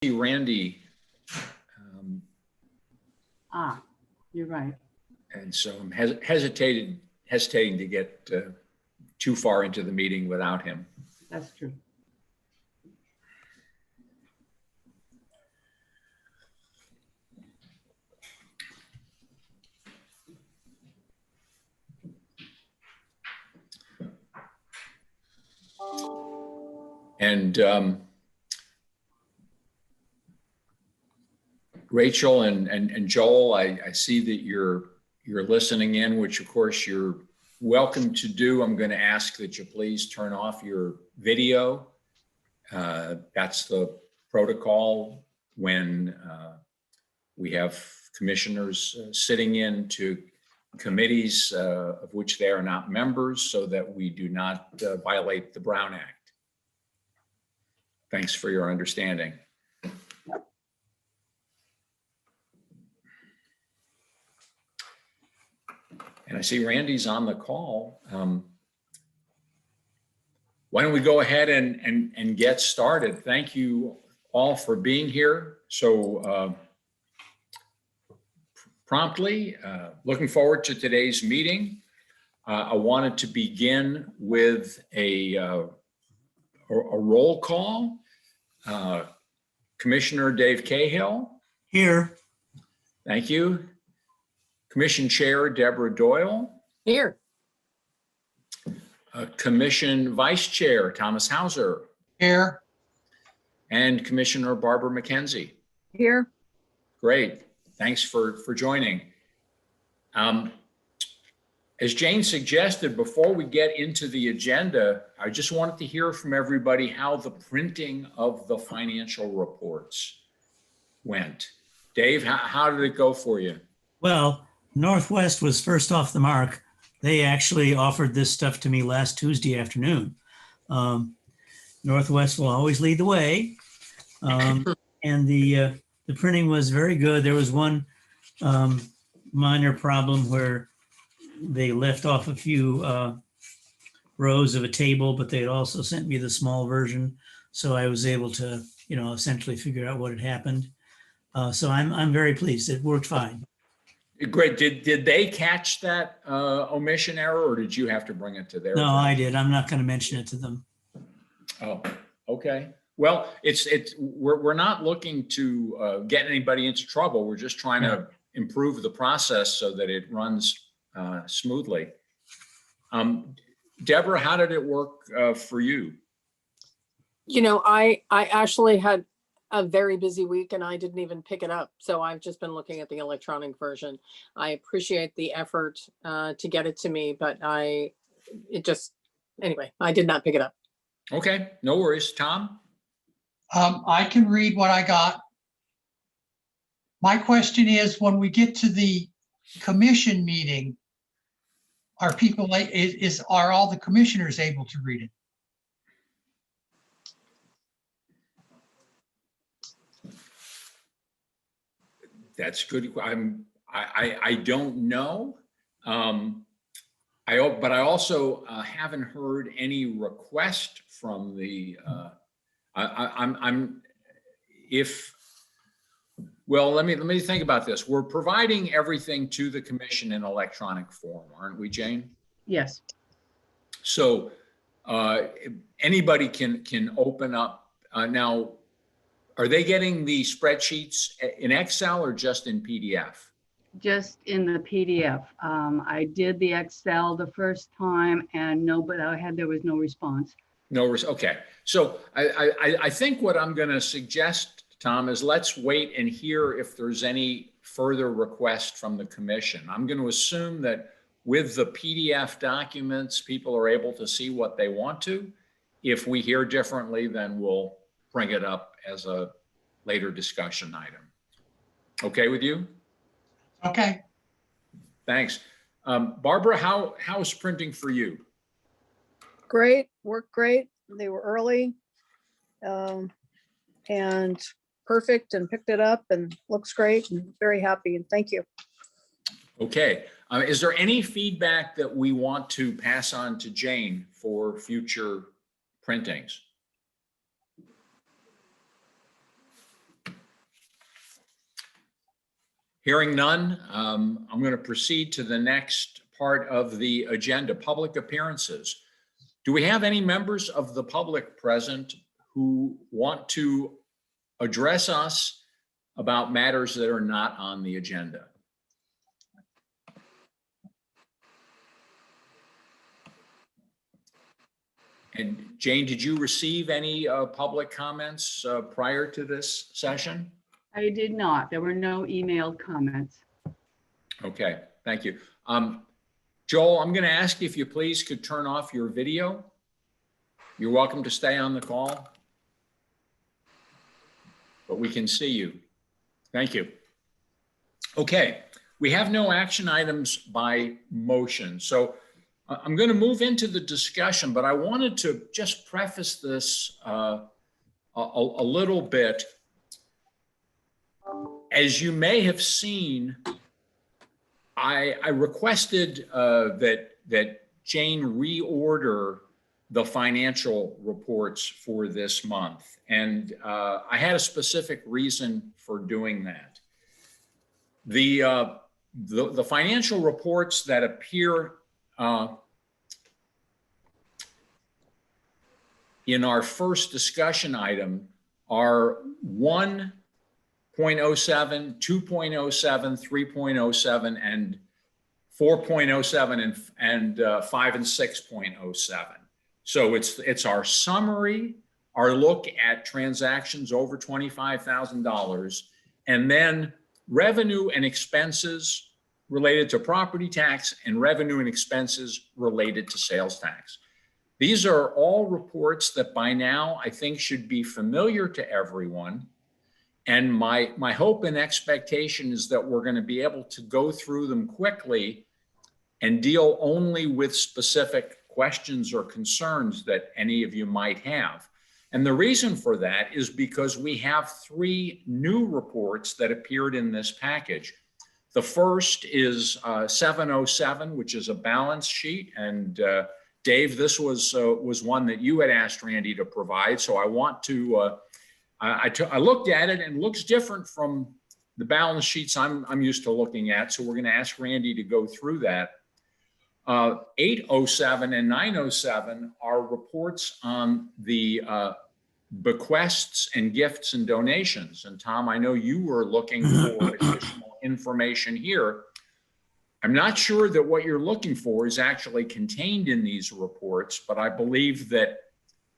see Randy, You're right. and so I'm hesitating to get too far into the meeting without him. That's true. And Rachel and Joel, I see that you're listening in, which of course you're welcome to do. I'm going to ask that you please turn off your video. That's the protocol when we have commissioners sitting in to committees of which they are not members, so that we do not violate the Brown Act. Thanks for your understanding. And I see Randy's on the call. Why don't we go ahead and get started? Thank you all for being here so promptly. Looking forward to today's meeting. I wanted to begin with a roll call. Commissioner Dave Cahill. Here. Thank you. Commission Chair Deborah Doyle. Here. Commission Vice Chair Thomas Hauser. Here. And Commissioner Barbara McKenzie. Here. Great. Thanks for joining. As Jane suggested, before we get into the agenda, I just wanted to hear from everybody how the printing of the financial reports went. Dave, how did it go for you? Well, Northwest was first off the mark. They actually offered this stuff to me last Tuesday afternoon. Northwest will always lead the way. And the printing was very good. There was one minor problem where they left off a few rows of a table, but they had also sent me the small version. So I was able to, essentially figure out what had happened. So I'm very pleased. It worked fine. Great. Did they catch that omission error, or did you have to bring it to their? No, I did. I'm not going to mention it to them. Oh, okay. Well, we're not looking to get anybody into trouble. We're just trying to improve the process so that it runs smoothly. Deborah, how did it work for you? I actually had a very busy week and I didn't even pick it up. So I've just been looking at the electronic version. I appreciate the effort to get it to me, but anyway, I did not pick it up. Okay, no worries. Tom? I can read what I got. My question is, when we get to the commission meeting, are all the commissioners able to read it? That's good. I don't know. But I also haven't heard any request from the. Well, let me think about this. We're providing everything to the commission in electronic form, aren't we, Jane? Yes. So anybody can open up now. Are they getting the spreadsheets in Excel or just in PDF? Just in the PDF. I did the Excel the first time and there was no response. Okay. So I think what I'm going to suggest, Tom, is let's wait and hear if there's any further request from the commission. I'm going to assume that with the PDF documents, people are able to see what they want to. If we hear differently, then we'll bring it up as a later discussion item. Okay with you? Okay. Thanks. Barbara, how's printing for you? Great, worked great. They were early and perfect, and picked it up and looks great, and very happy, and thank you. Okay. Is there any feedback that we want to pass on to Jane for future printings? Hearing none, I'm going to proceed to the next part of the agenda, public appearances. Do we have any members of the public present who want to address us about matters that are not on the agenda? And Jane, did you receive any public comments prior to this session? I did not. There were no emailed comments. Okay, thank you. Joel, I'm going to ask you if you please could turn off your video. You're welcome to stay on the call, but we can see you. Thank you. Okay, we have no action items by motion. So I'm going to move into the discussion, but I wanted to just preface this a little bit. As you may have seen, I requested that Jane reorder the financial reports for this month. And I had a specific reason for doing that. The financial reports that appear in our first discussion item are 1.07, 2.07, 3.07, and 4.07, and 5 and 6.07. So it's our summary, our look at transactions over $25,000, and then revenue and expenses related to property tax and revenue and expenses related to sales tax. These are all reports that by now I think should be familiar to everyone. And my hope and expectation is that we're going to be able to go through them quickly and deal only with specific questions or concerns that any of you might have. And the reason for that is because we have 3 new reports that appeared in this package. The first is 707, which is a balance sheet. And Dave, this was one that you had asked Randy to provide. So I want to, I looked at it and it looks different from the balance sheets I'm used to looking at. So we're going to ask Randy to go through that. 807 and 907 are reports on the bequests and gifts and donations. And Tom, I know you were looking for additional information here. I'm not sure that what you're looking for is actually contained in these reports, but I believe that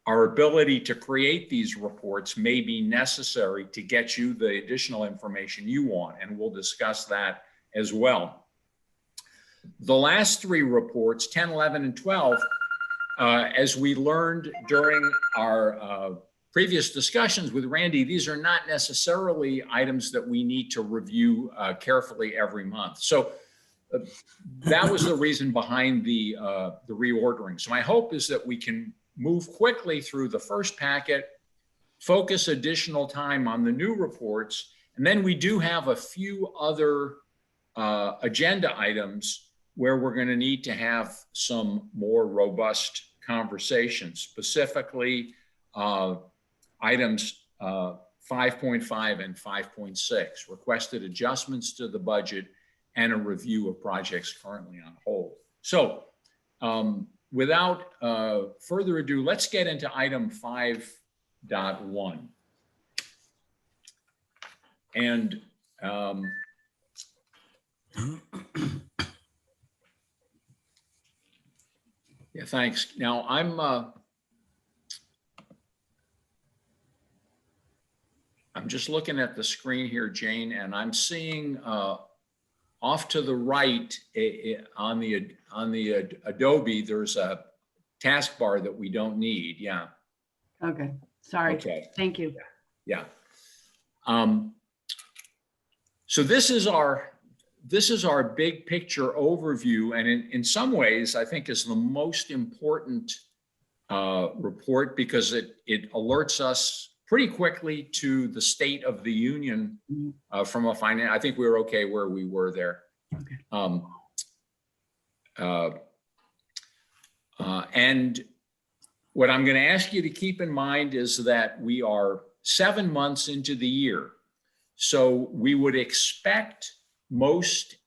our ability to create these reports may be necessary to get you the additional information you want, and we'll discuss that as well. The last 3 reports, 10, 11, and 12, as we learned during our previous discussions with Randy, these are not necessarily items that we need to review carefully every month. So that was the reason behind the reordering. So my hope is that we can move quickly through the first packet, focus additional time on the new reports, and then we do have a few other agenda items where we're going to need to have some more robust conversations, specifically items 5.5 and 5.6, requested adjustments to the budget and a review of projects currently on hold. So without further ado, let's get into item 5.1. And yeah, thanks. Now I'm just looking at the screen here, Jane, and I'm seeing off to the right on the Adobe, there's a taskbar that we don't need. Yeah. Okay, sorry. Okay. Thank you. Yeah. So this is our big picture overview, and in some ways, I think is the most important report because it alerts us pretty quickly to the state of the union from a finance. I think we were okay where we were there. Okay. And what I'm going to ask you to keep in mind is that we are 7 months into the year. So we would expect most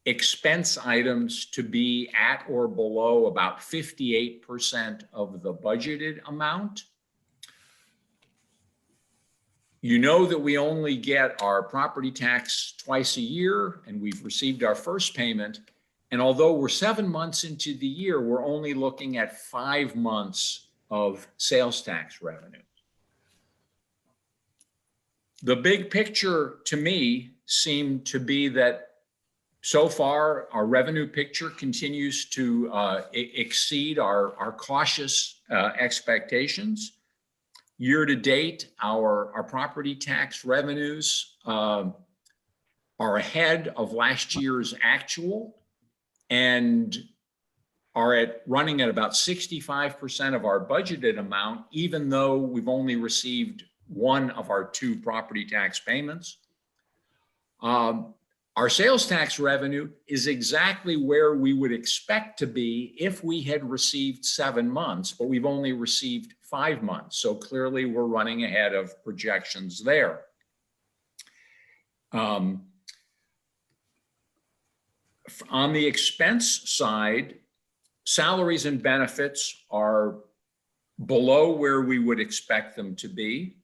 expense items to be at or below about 58% of the budgeted amount. You know that we only get our property tax twice a year, and we've received our first payment. And although we're 7 months into the year, we're only looking at 5 months of sales tax revenue. The big picture to me seemed to be that so far our revenue picture continues to exceed our cautious expectations. Year to date, our property tax revenues are ahead of last year's actual and are running at about 65% of our budgeted amount, even though we've only received one of our 2 property tax payments. Our sales tax revenue is exactly where we would expect to be if we had received 7 months, but we've only received 5 months. So clearly we're running ahead of projections there. On the expense side, salaries and benefits are below where we would expect them to be.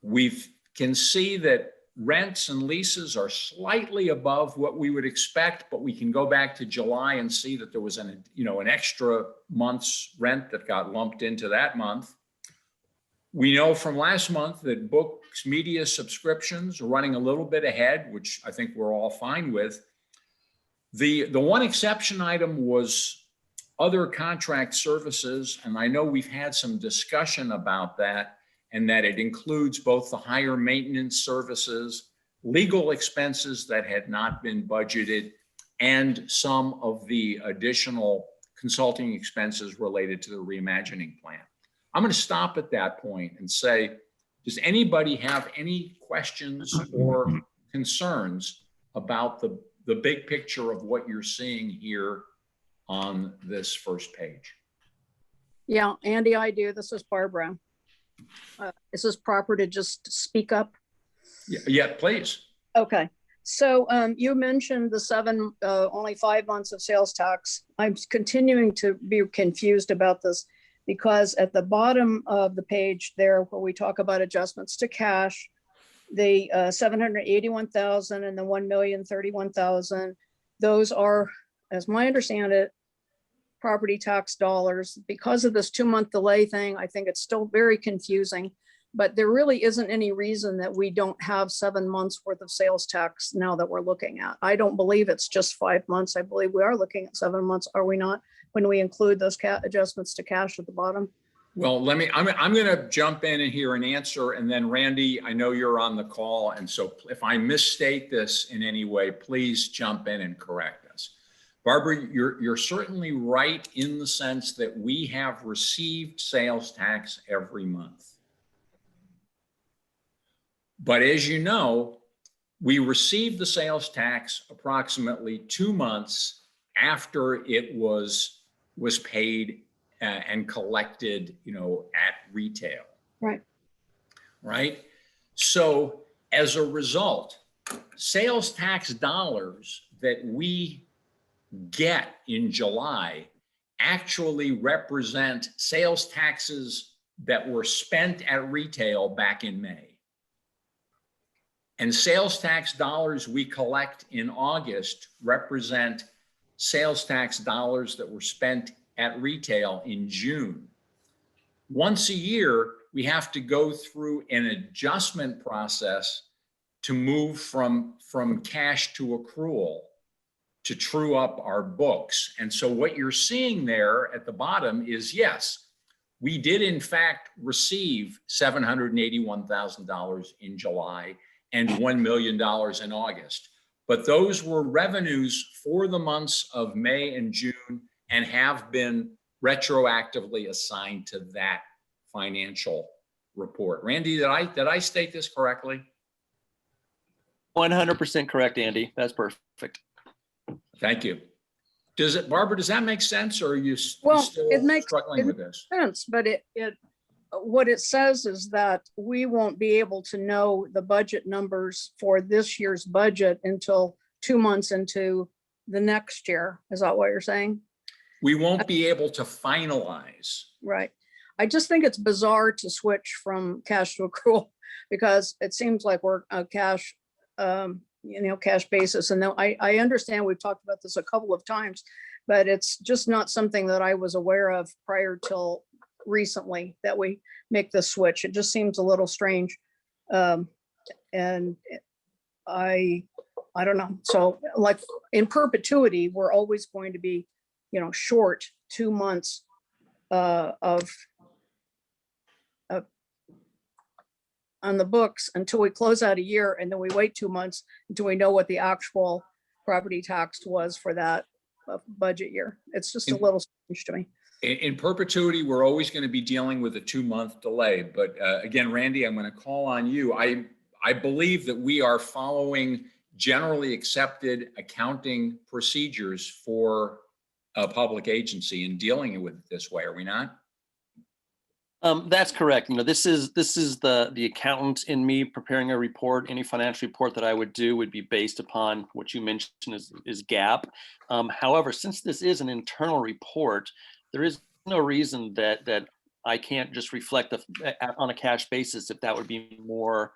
We can see that rents and leases are slightly above what we would expect, but we can go back to July and see that there was an extra month's rent that got lumped into that month. We know from last month that books media subscriptions are running a little bit ahead, which I think we're all fine with. The one exception item was other contract services, and I know we've had some discussion about that, and that it includes both the higher maintenance services, legal expenses that had not been budgeted, and some of the additional consulting expenses related to the reimagining plan. I'm going to stop at that point and say, does anybody have any questions or concerns about the big picture of what you're seeing here on this first page? Yeah, Andy, I do. This is Barbara. Is this proper to just speak up? Yeah, please. Okay. So you mentioned the only 5 months of sales tax. I'm continuing to be confused about this because at the bottom of the page there, where we talk about adjustments to cash, the 781,000 and the 1,031,000, those are, as I understand it, property tax dollars. Because of this 2-month delay thing, I think it's still very confusing, but there really isn't any reason that we don't have 7 months worth of sales tax now that we're looking at. I don't believe it's just 5 months. I believe we are looking at 7 months, are we not? When we include those adjustments to cash at the bottom. Well, I'm going to jump in here and answer, and then Randy, I know you're on the call, and so if I misstate this in any way, please jump in and correct us. Barbara, you're certainly right in the sense that we have received sales tax every month. But as you know, we received the sales tax approximately 2 months after it was paid and collected, at retail. Right. Right. So as a result, sales tax dollars that we get in July actually represent sales taxes that were spent at retail back in May. And sales tax dollars we collect in August represent sales tax dollars that were spent at retail in June. Once a year, we have to go through an adjustment process to move from cash to accrual to true up our books. And so what you're seeing there at the bottom is, yes, we did in fact receive $781,000 in July and $1 million in August. But those were revenues for the months of May and June and have been retroactively assigned to that financial report. Randy, did I state this correctly? 100% correct, Andy. That's perfect. Thank you. Barbara, does that make sense, or are you Well, still it makes struggling with this? sense, but what it says is that we won't be able to know the budget numbers for this year's budget until 2 months into the next year. Is that what you're saying? We won't be able to finalize. Right. I just think it's bizarre to switch from cash to accrual because it seems like we're a cash, cash basis. And I understand we've talked about this a couple of times, but it's just not something that I was aware of prior till recently that we make the switch. It just seems a little strange. And I don't know. So like in perpetuity, we're always going to be, short 2 months of on the books until we close out a year, and then we wait 2 months until we know what the actual property tax was for that budget year. It's just a little strange to me. In perpetuity, we're always going to be dealing with a 2-month delay. But again, Randy, I'm going to call on you. I believe that we are following generally accepted accounting procedures for a public agency and dealing with it this way. Are we not? That's correct. This is the accountant in me preparing a report. Any financial report that I would do would be based upon what you mentioned is GAAP. However, since this is an internal report, there is no reason that I can't just reflect on a cash basis if that would be more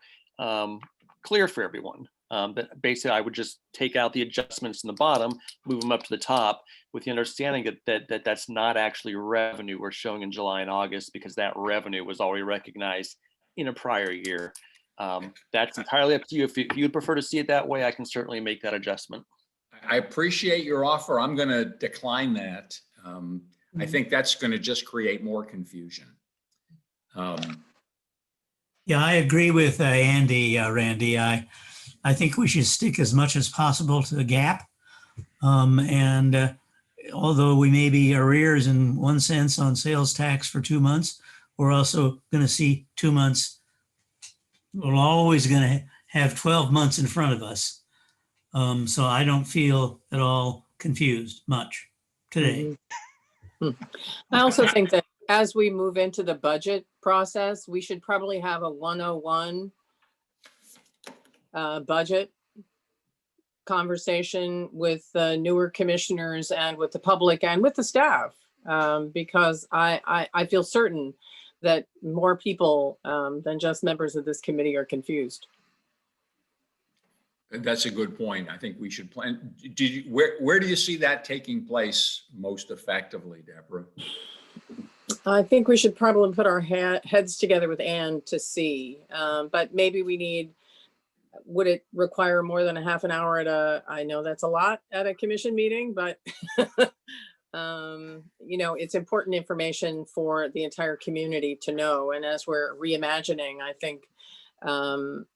clear for everyone. But basically, I would just take out the adjustments in the bottom, move them up to the top, with the understanding that that's not actually revenue we're showing in July and August, because that revenue was already recognized in a prior year. That's entirely up to you. If you would prefer to see it that way, I can certainly make that adjustment. I appreciate your offer. I'm going to decline that. I think that's going to just create more confusion. Yeah, I agree with Andy, Randy. I think we should stick as much as possible to the GAAP. And although we may be arrears in one sense on sales tax for 2 months, we're also going to see 2 months. We're always going to have 12 months in front of us. So I don't feel at all confused much today. I also think that as we move into the budget process, we should probably have a 101 budget conversation with the newer commissioners and with the public and with the staff, because I feel certain that more people than just members of this committee are confused. That's a good point. I think we should plan. Where do you see that taking place most effectively, Deborah? I think we should probably put our heads together with Ann to see, but maybe we need, would it require more than a half an hour I know that's a lot at a commission meeting, but it's important information for the entire community to know. And as we're reimagining, I think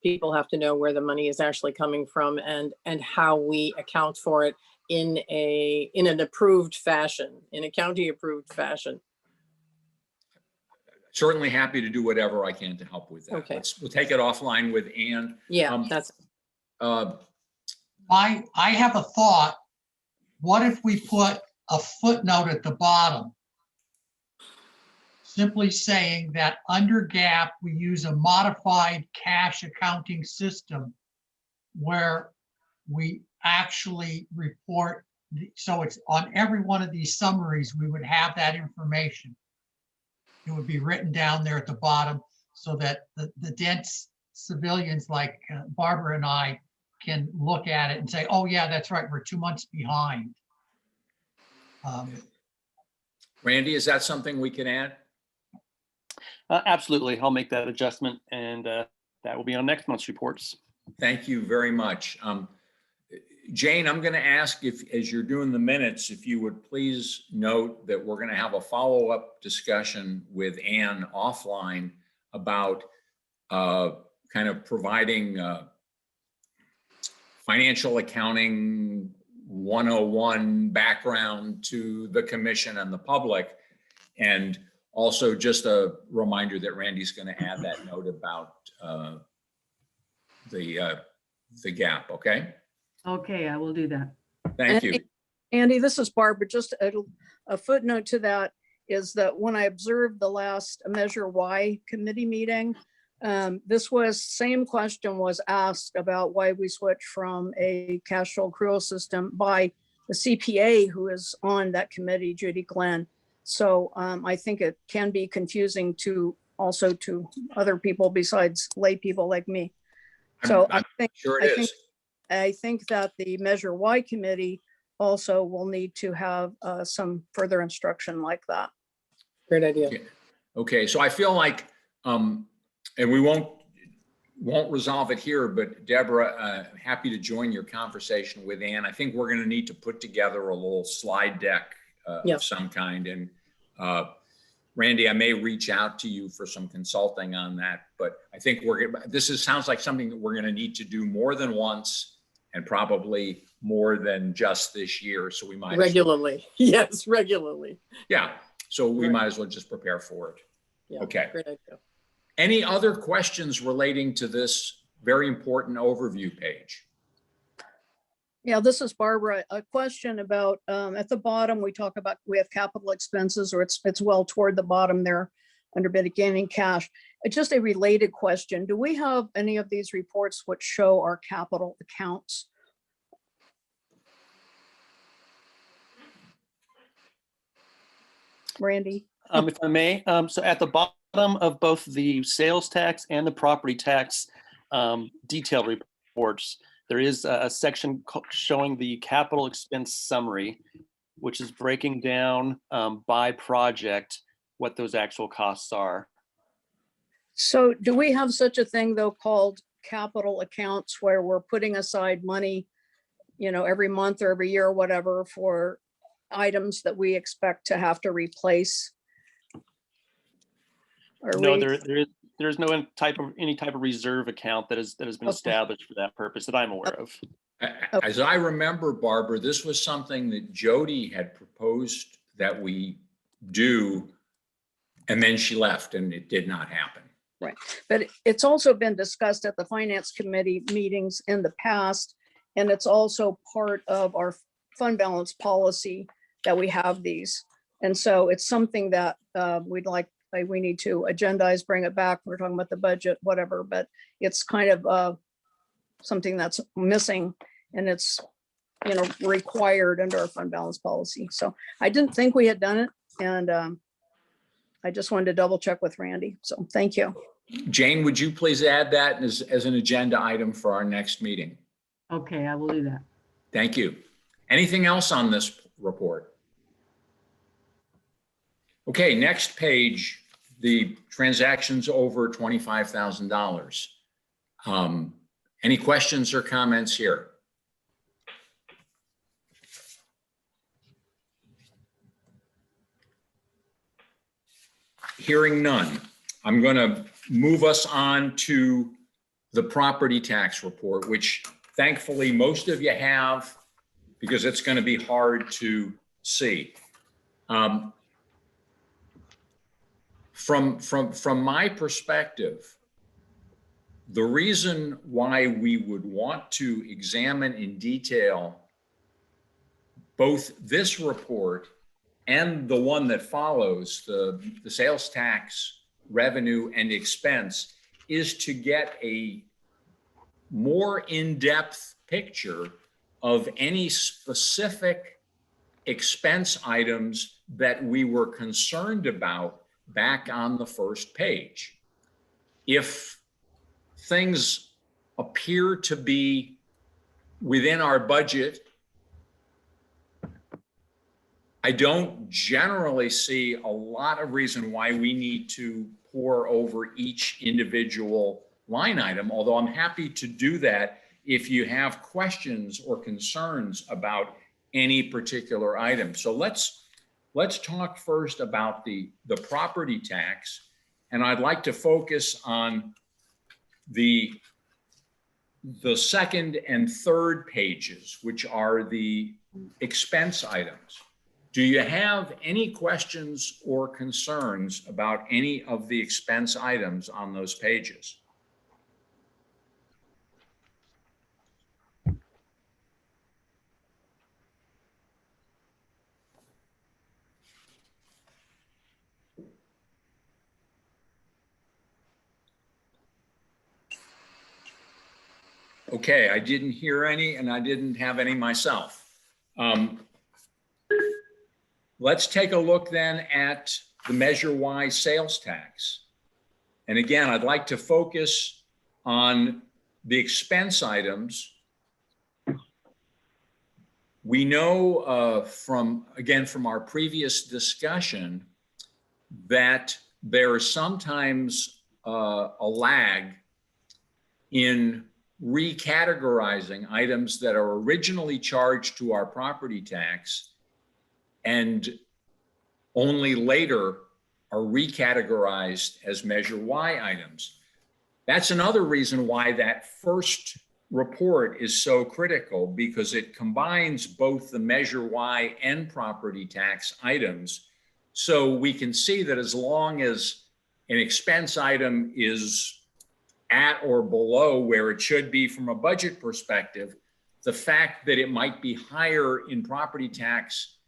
people have to know where the money is actually coming from and how we account for it in an approved fashion, in a county approved fashion. Certainly happy to do whatever I can to help with that. Okay. We'll take it offline with Ann. Yeah, that's. I have a thought. What if we put a footnote at the bottom, simply saying that under GAAP, we use a modified cash accounting system where we actually report, so it's on every one of these summaries, we would have that information. It would be written down there at the bottom so that the dense civilians like Barbara and I can look at it and say, oh yeah, that's right, we're 2 months behind. Randy, is that something we can add? Absolutely. I'll make that adjustment, and that will be on next month's reports. Thank you very much. Jane, I'm going to ask if, as you're doing the minutes, if you would please note that we're going to have a follow-up discussion with Ann offline about kind of providing financial accounting 101 background to the commission and the public. And also just a reminder that Randy's going to add that note about the gap. Okay. Okay, I will do that. Thank you. Andy, this is Barbara. Just a footnote to that. is that when I observed the last Measure Y committee meeting, same question was asked about why we switched from a cash flow accrual system by the CPA who is on that committee, Judy Glenn. So I think it can be confusing to other people besides lay people like me. So I'm sure it is. I think that the Measure Y committee also will need to have some further instruction like that. Great idea. Yeah. Okay, so I feel like, and we won't resolve it here, but Deborah, happy to join your conversation with Ann. I think we're going to need to put together a little slide deck Yeah. of some kind. And Randy, I may reach out to you for some consulting on that, but I think sounds like something that we're going to need to do more than once and probably more than just this year. So we might Regularly. Yes, regularly. Yeah. So we Right. might as well just prepare for it. Yeah. Okay. Great idea. Any other questions relating to this very important overview page? Yeah, this is Barbara. A question about, at the bottom, we have capital expenses, or it's well toward the bottom there under beginning cash. It's just a related question. Do we have any of these reports which show our capital accounts? Randy? If I may, so at the bottom of both the sales tax and the property tax detailed reports, there is a section showing the capital expense summary, which is breaking down by project what those actual costs are. So do we have such a thing though called capital accounts where we're putting aside money, every month or every year or whatever for items that we expect to have to replace? No, there's no any type of reserve account that has been Okay. established for that purpose that I'm aware of. As I remember, Barbara, this was something that Jody had proposed that we do, and then she left and it did not happen. Right, but it's also been discussed at the finance committee meetings in the past, and it's also part of our fund balance policy that we have these. And so it's something that we need to agendize, bring it back. We're talking about the budget, whatever, but it's kind of something that's missing, and it's, required under our fund balance policy. So I didn't think we had done it, and I just wanted to double check with Randy. So thank you. Jane, would you please add that as an agenda item for our next meeting? Okay, I will do that. Thank you. Anything else on this report? Okay, next page, the transactions over $25,000. Any questions or comments here? Hearing none, I'm going to move us on to the property tax report, which thankfully most of you have, because it's going to be hard to see. From my perspective, the reason why we would want to examine in detail both this report and the one that follows, the sales tax revenue and expense, is to get a more in-depth picture of any specific expense items that we were concerned about back on the first page. If things appear to be within our budget, I don't generally see a lot of reason why we need to pore over each individual line item, although I'm happy to do that if you have questions or concerns about any particular item. So let's talk first about the property tax, and I'd like to focus on the second and third pages, which are the expense items. Do you have any questions or concerns about any of the expense items on those pages? Okay, I didn't hear any and I didn't have any myself. Let's take a look then at the Measure Y sales tax. And again, I'd like to focus on the expense items. We know from our previous discussion that there is sometimes a lag in recategorizing items that are originally charged to our property tax and only later are recategorized as Measure Y items. That's another reason why that first report is so critical, because it combines both the Measure Y and property tax items. So we can see that as long as an expense item is at or below where it should be from a budget perspective, the fact that it might be higher in property tax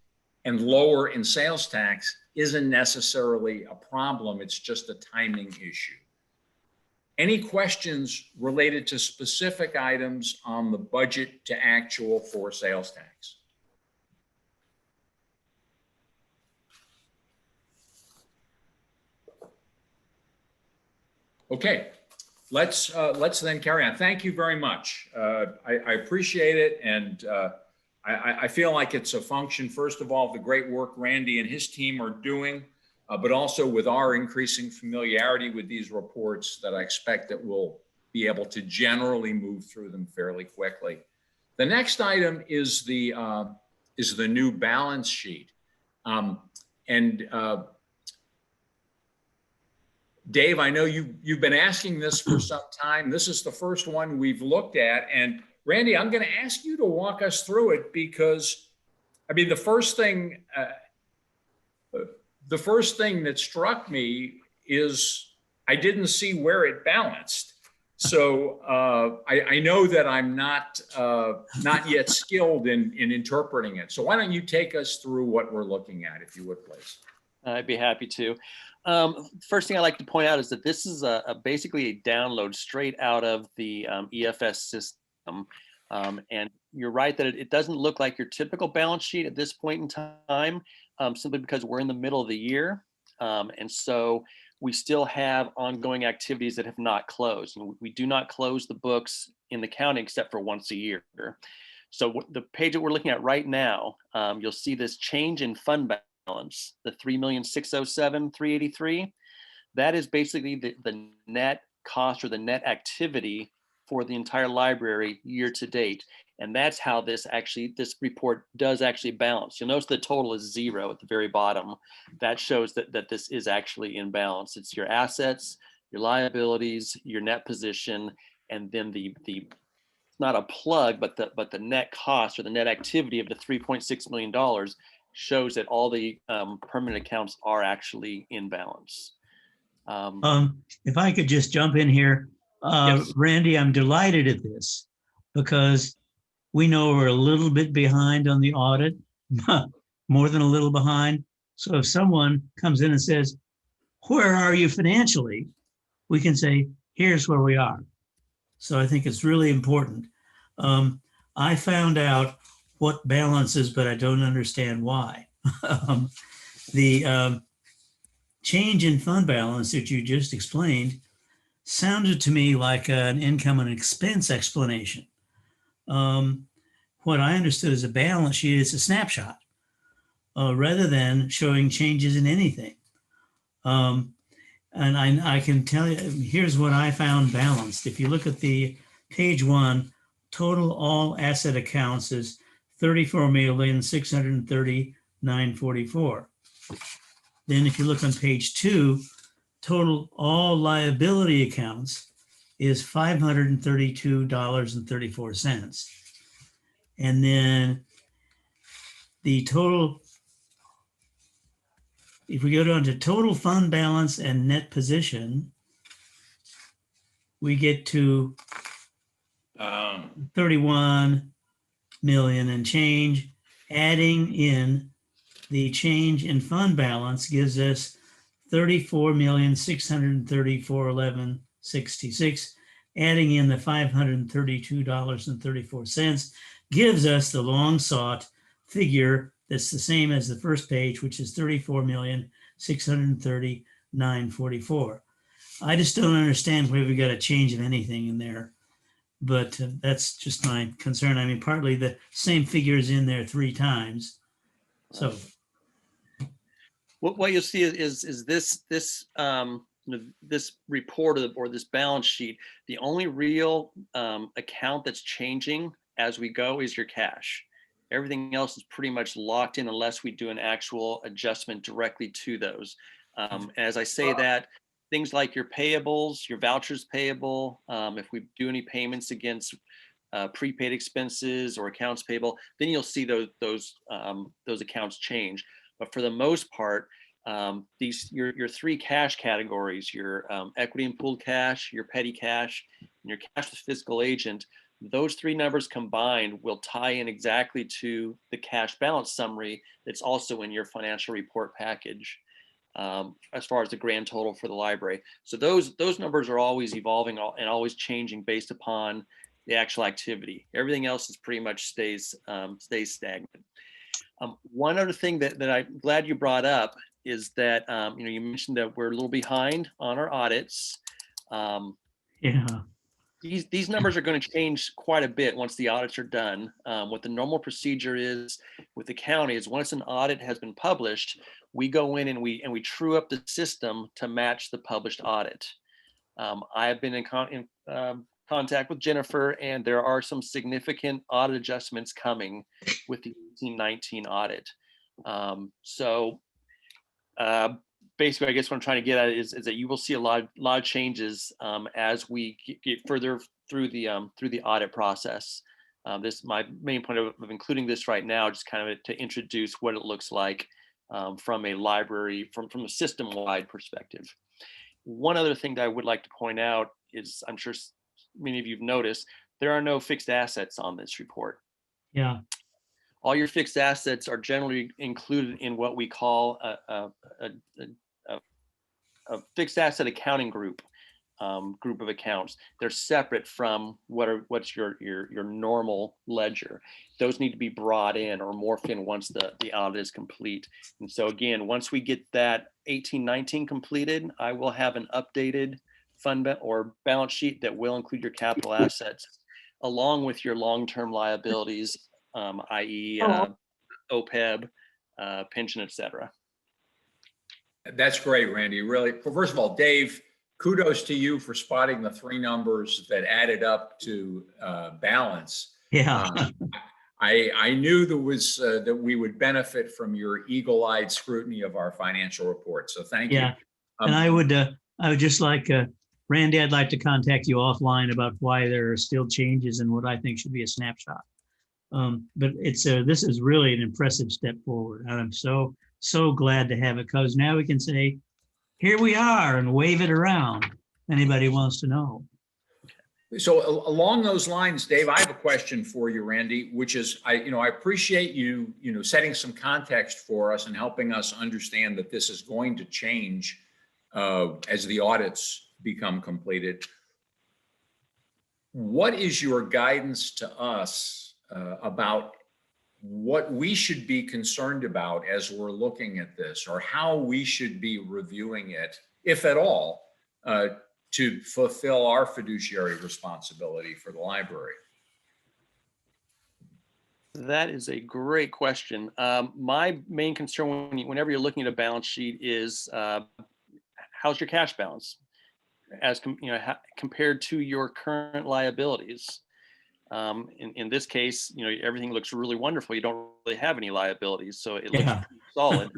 and lower in sales tax isn't necessarily a problem. It's just a timing issue. Any questions related to specific items on the budget to actual for sales tax? Okay, let's then carry on. Thank you very much. I appreciate it, and I feel like it's a function, first of all, of the great work Randy and his team are doing, but also with our increasing familiarity with these reports, that I expect that we'll be able to generally move through them fairly quickly. The next item is the new balance sheet. Dave, I know you've been asking this for some time. This is the first one we've looked at. And Randy, I'm going to ask you to walk us through it, because, I mean, the first thing that struck me is I didn't see where it balanced. So I know that I'm not yet skilled in interpreting it. So why don't you take us through what we're looking at, if you would, please? I'd be happy to. First thing I'd like to point out is that this is basically a download straight out of the EFS system. And you're right that it doesn't look like your typical balance sheet at this point in time, simply because we're in the middle of the year. And so we still have ongoing activities that have not closed. And we do not close the books in the county except for once a year. So the page that we're looking at right now, you'll see this change in fund balance, the $3,607,383. That is basically the net cost or the net activity for the entire library year to date. And that's how this report does actually balance. You'll notice the total is 0 at the very bottom. That shows that this is actually in balance. It's your assets, your liabilities, your net position, and then the not a plug, but the net cost or the net activity of the $3.6 million shows that all the permanent accounts are actually in balance. If I could just jump in here, Yes. Randy, I'm delighted at this, because we know we're a little bit behind on the audit, more than a little behind. So if someone comes in and says, "Where are you financially?" we can say, "Here's where we are." So I think it's really important. I found out what balances, but I don't understand why. The change in fund balance that you just explained sounded to me like an income and expense explanation. What I understood as a balance sheet is a snapshot, rather than showing changes in anything. And I can tell you, here's what I found balanced. If you look at the page 1, total all asset accounts is $34,630,944. Then if you look on page 2, total all liability accounts is $532.34. And then the total, if we go down to total fund balance and net position, we get to 31 million and change. Adding in the change in fund balance gives us 34,634,1166, adding in the $532.34 gives us the long sought figure that's the same as the first page, which is $34,639,44. I just don't understand why we got a change of anything in there. But that's just my concern. I mean, partly the same figure is in there 3 times. So What you'll see is this this report or this balance sheet. The only real account that's changing as we go is your cash. Everything else is pretty much locked in unless we do an actual adjustment directly to those. As I say that, things like your payables, your vouchers payable, if we do any payments against prepaid expenses or accounts payable, then you'll see those accounts change. But for the most part, your 3 cash categories, your equity and pooled cash, your petty cash, and your cash with fiscal agent, those 3 numbers combined will tie in exactly to the cash balance summary that's also in your financial report package, as far as the grand total for the library. So those numbers are always evolving and always changing based upon the actual activity. Everything else is pretty much stays stagnant. One other thing that I'm glad you brought up is that you mentioned that we're a little behind on our audits. yeah, These numbers are going to change quite a bit once the audits are done. What the normal procedure is with the county is once an audit has been published, we go in and we true up the system to match the published audit. I have been in contact with Jennifer, and there are some significant audit adjustments coming with the 1819 audit. Basically, I guess what I'm trying to get at is that you will see a lot of changes as we get further through the audit process. My main point of including this right now, just kind of to introduce what it looks like from a library, from a system-wide perspective. One other thing that I would like to point out is, I'm sure many of you've noticed, there are no fixed assets on this report. yeah, All your fixed assets are generally included in what we call a fixed asset accounting group of accounts. They're separate from what's your normal ledger. Those need to be brought in or morphed in once the audit is complete. And so again, once we get that 1819 completed, I will have an updated fund or balance sheet that will include your capital assets along with your long-term liabilities, i.e. Opeb, pension, etc. That's great, Randy. Really, first of all, Dave, kudos to you for spotting the 3 numbers that added up to balance. yeah. I knew there was that we would benefit from your eagle-eyed scrutiny of our financial report. So thank you. Yeah. And I would just like, Randy, I'd like to contact you offline about why there are still changes and what I think should be a snapshot. But this is really an impressive step forward. And I'm so glad to have it, because now we can say, here we are, and wave it around. If anybody wants to know. So along those lines, Dave, I have a question for you, Randy, which is, I appreciate you setting some context for us and helping us understand that this is going to change as the audits become completed. What is your guidance to us about what we should be concerned about as we're looking at this, or how we should be reviewing it, if at all, to fulfill our fiduciary responsibility for the library? That is a great question. My main concern whenever you're looking at a balance sheet is how's your cash balance as compared to your current liabilities. In this case, everything looks really wonderful. You don't really have any liabilities, so it looks pretty solid.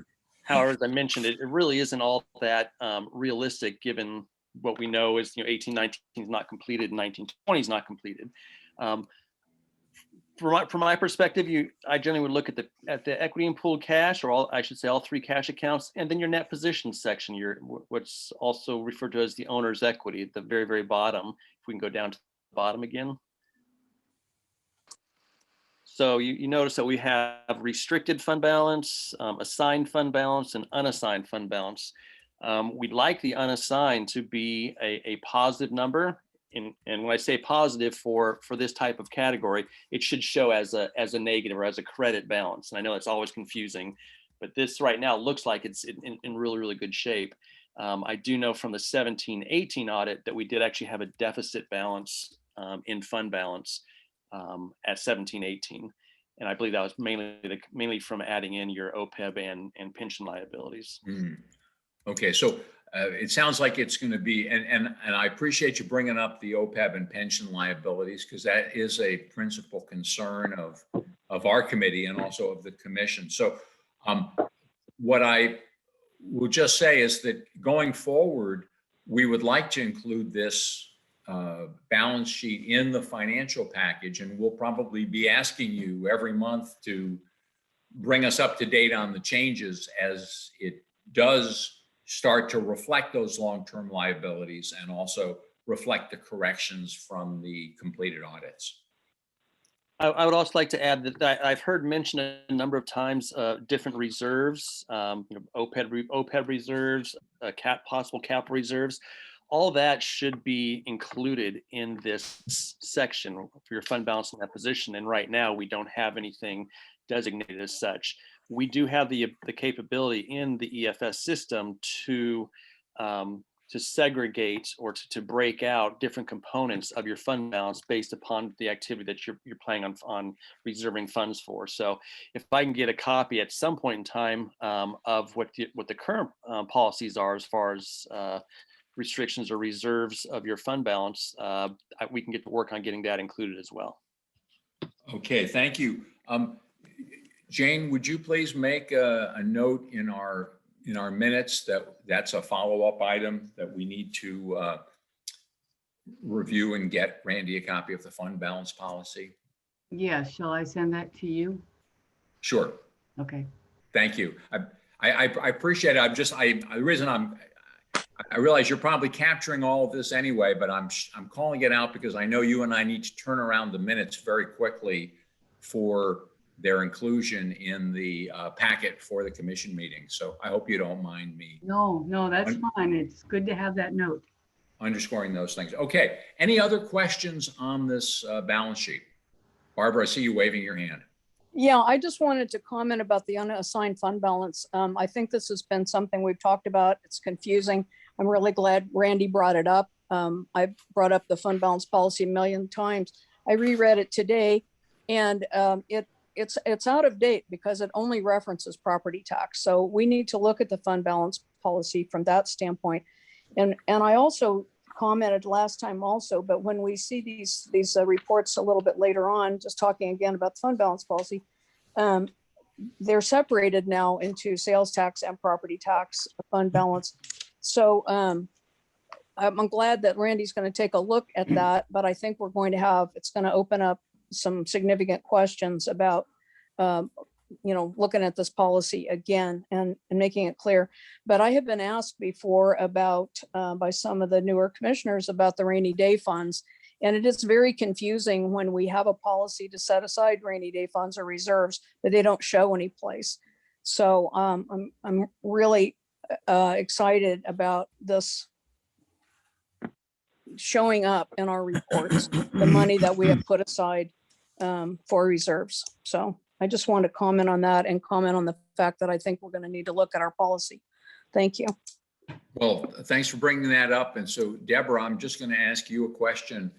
However, as I mentioned, it really isn't all that realistic, given what we know is 1819 is not completed, 1920 is not completed. From my perspective, I generally would look at the equity and pooled cash, or all 3 cash accounts, and then your net position section, what's also referred to as the owner's equity at the very, very bottom. If we can go down to the bottom again. So you notice that we have restricted fund balance, assigned fund balance, and unassigned fund balance. We'd like the unassigned to be a positive number. and when I say positive for this type of category, it should show as a negative or as a credit balance. And I know it's always confusing, but this right now looks like it's in really, really good shape. I do know from the 17-18 audit that we did actually have a deficit balance in fund balance at 17-18. And I believe that was mainly from adding in your Opeb and pension liabilities. Okay, so it sounds like it's going to be, and I appreciate you bringing up the Opeb and pension liabilities, because that is a principal concern of our committee and also of the commission. So what I will just say is that going forward, we would like to include this balance sheet in the financial package, and we'll probably be asking you every month to bring us up to date on the changes as it does start to reflect those long-term liabilities and also reflect the corrections from the completed audits. I would also like to add that I've heard mentioned a number of times different reserves, OPEB reserves, possible capital reserves. All that should be included in this section for your fund balance in that position. And right now, we don't have anything designated as such. We do have the capability in the EFS system to segregate or to break out different components of your fund balance based upon the activity that you're planning on reserving funds for. So if I can get a copy at some point in time of what the current policies are as far as restrictions or reserves of your fund balance, we can get to work on getting that included as well. Okay, thank you. Jane, would you please make a note in our minutes that's a follow-up item that we need to review and get Randy a copy of the fund balance policy? Yeah, shall I send that to you? Sure. Okay. Thank you. I appreciate it. The reason I realize you're probably capturing all of this anyway, but I'm calling it out because I know you and I need to turn around the minutes very quickly for their inclusion in the packet for the commission meeting. So I hope you don't mind me. No, that's fine. It's good to have that note. Underscoring those things. Okay. Any other questions on this balance sheet? Barbara, I see you waving your hand. Yeah, I just wanted to comment about the unassigned fund balance. I think this has been something we've talked about. It's confusing. I'm really glad Randy brought it up. I brought up the fund balance policy a million times. I reread it today, and it's out of date because it only references property tax. So we need to look at the fund balance policy from that standpoint. And I also commented last time also, but when we see these reports a little bit later on, just talking again about the fund balance policy, they're separated now into sales tax and property tax fund balance. So I'm glad that Randy's going to take a look at that, but I think it's going to open up some significant questions about, looking at this policy again and making it clear. But I have been asked before about, by some of the newer commissioners about the rainy day funds. And it is very confusing when we have a policy to set aside rainy day funds or reserves, but they don't show any place. So I'm really excited about this showing up in our reports, the money that we have put aside for reserves. So I just want to comment on that and comment on the fact that I think we're going to need to look at our policy. Thank you. Well, thanks for bringing that up. And so, Deborah, I'm just going to ask you a question.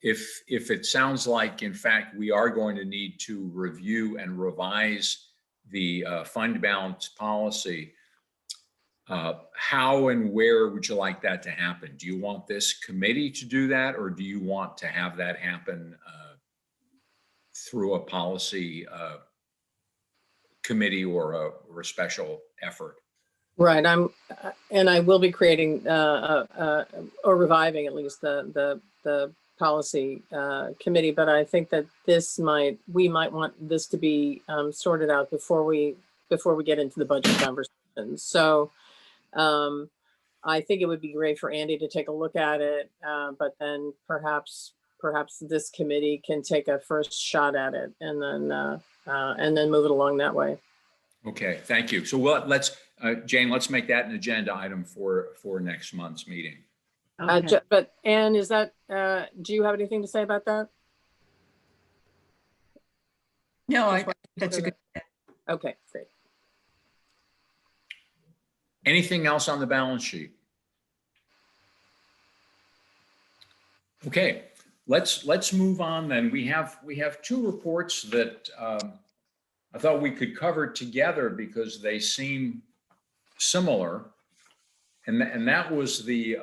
If it sounds like, in fact, we are going to need to review and revise the fund balance policy, how and where would you like that to happen? Do you want this committee to do that, or do you want to have that happen through a policy committee or a special effort? Right. And I will be creating or reviving at least the policy committee, but I think that we might want this to be sorted out before we get into the budget conversations. So I think it would be great for Andy to take a look at it, but then perhaps this committee can take a first shot at it and then move it along that way. Okay, thank you. So let's Jane, let's make that an agenda item for next month's meeting. Okay. But Anne, is that, do you have anything to say about that? No, Just I, that's a good, Okay, great. Anything else on the balance sheet? Okay, let's move on then. We have two reports that I thought we could cover together because they seem similar. And that was the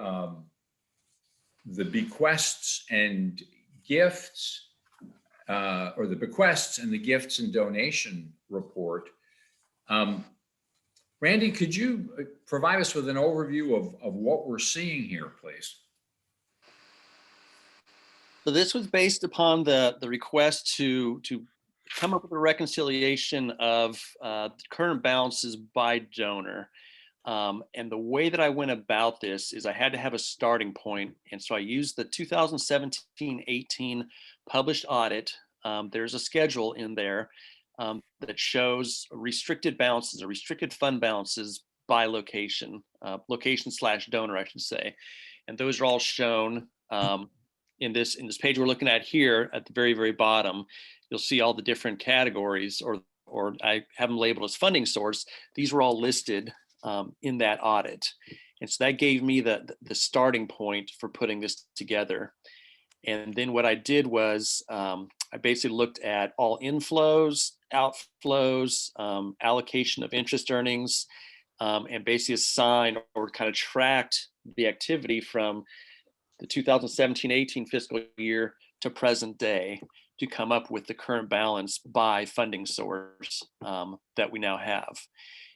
bequests and gifts, or the bequests and the gifts and donation report. Randy, could you provide us with an overview of what we're seeing here, please? So this was based upon the request to come up with a reconciliation of current balances by donor. And the way that I went about this is I had to have a starting point. And so I used the 2017-18 published audit. There's a schedule in there that shows restricted balances or restricted fund balances by location, location/donor, I should say. And those are all shown in this page we're looking at here at the very, very bottom. You'll see all the different categories, or I have them labeled as funding source. These were all listed in that audit. And so that gave me the starting point for putting this together. And then what I did was I basically looked at all inflows, outflows, allocation of interest earnings, and basically assigned or kind of tracked the activity from the 2017-18 fiscal year to present day to come up with the current balance by funding source that we now have.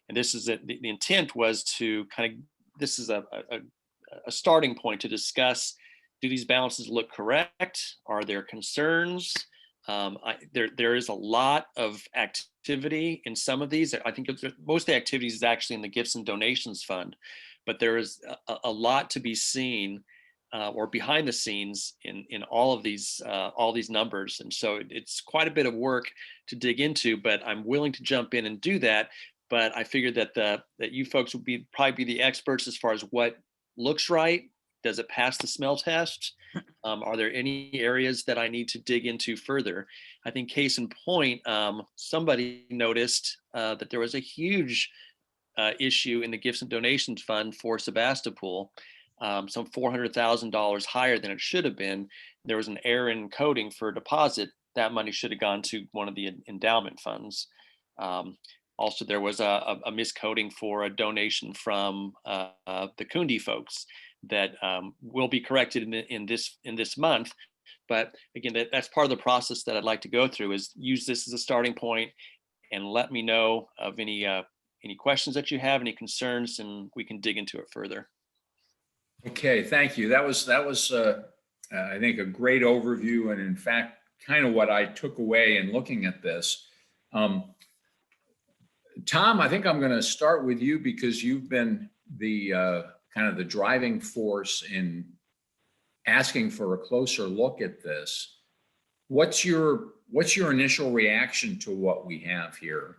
And this is the intent was to kind of, this is a starting point to discuss, do these balances look correct? Are there concerns? There is a lot of activity in some of these. I think most of the activities is actually in the gifts and donations fund, but there is a lot to be seen or behind the scenes in all of these numbers. And so it's quite a bit of work to dig into, but I'm willing to jump in and do that. But I figured that you folks would probably be the experts as far as what looks right. Does it pass the smell test? Are there any areas that I need to dig into further? I think case in point, somebody noticed that there was a huge issue in the gifts and donations fund for Sebastopol, some $400,000 higher than it should have been. There was an error in coding for a deposit. That money should have gone to one of the endowment funds. Also, there was a miscoding for a donation from the Kundi folks that will be corrected in this month. But again, that's part of the process that I'd like to go through, is use this as a starting point and let me know of any questions that you have, any concerns, and we can dig into it further. Okay, thank you. That was I think a great overview, and in fact, kind of what I took away in looking at this. Tom, I think I'm going to start with you because you've been the kind of the driving force in asking for a closer look at this. What's your initial reaction to what we have here?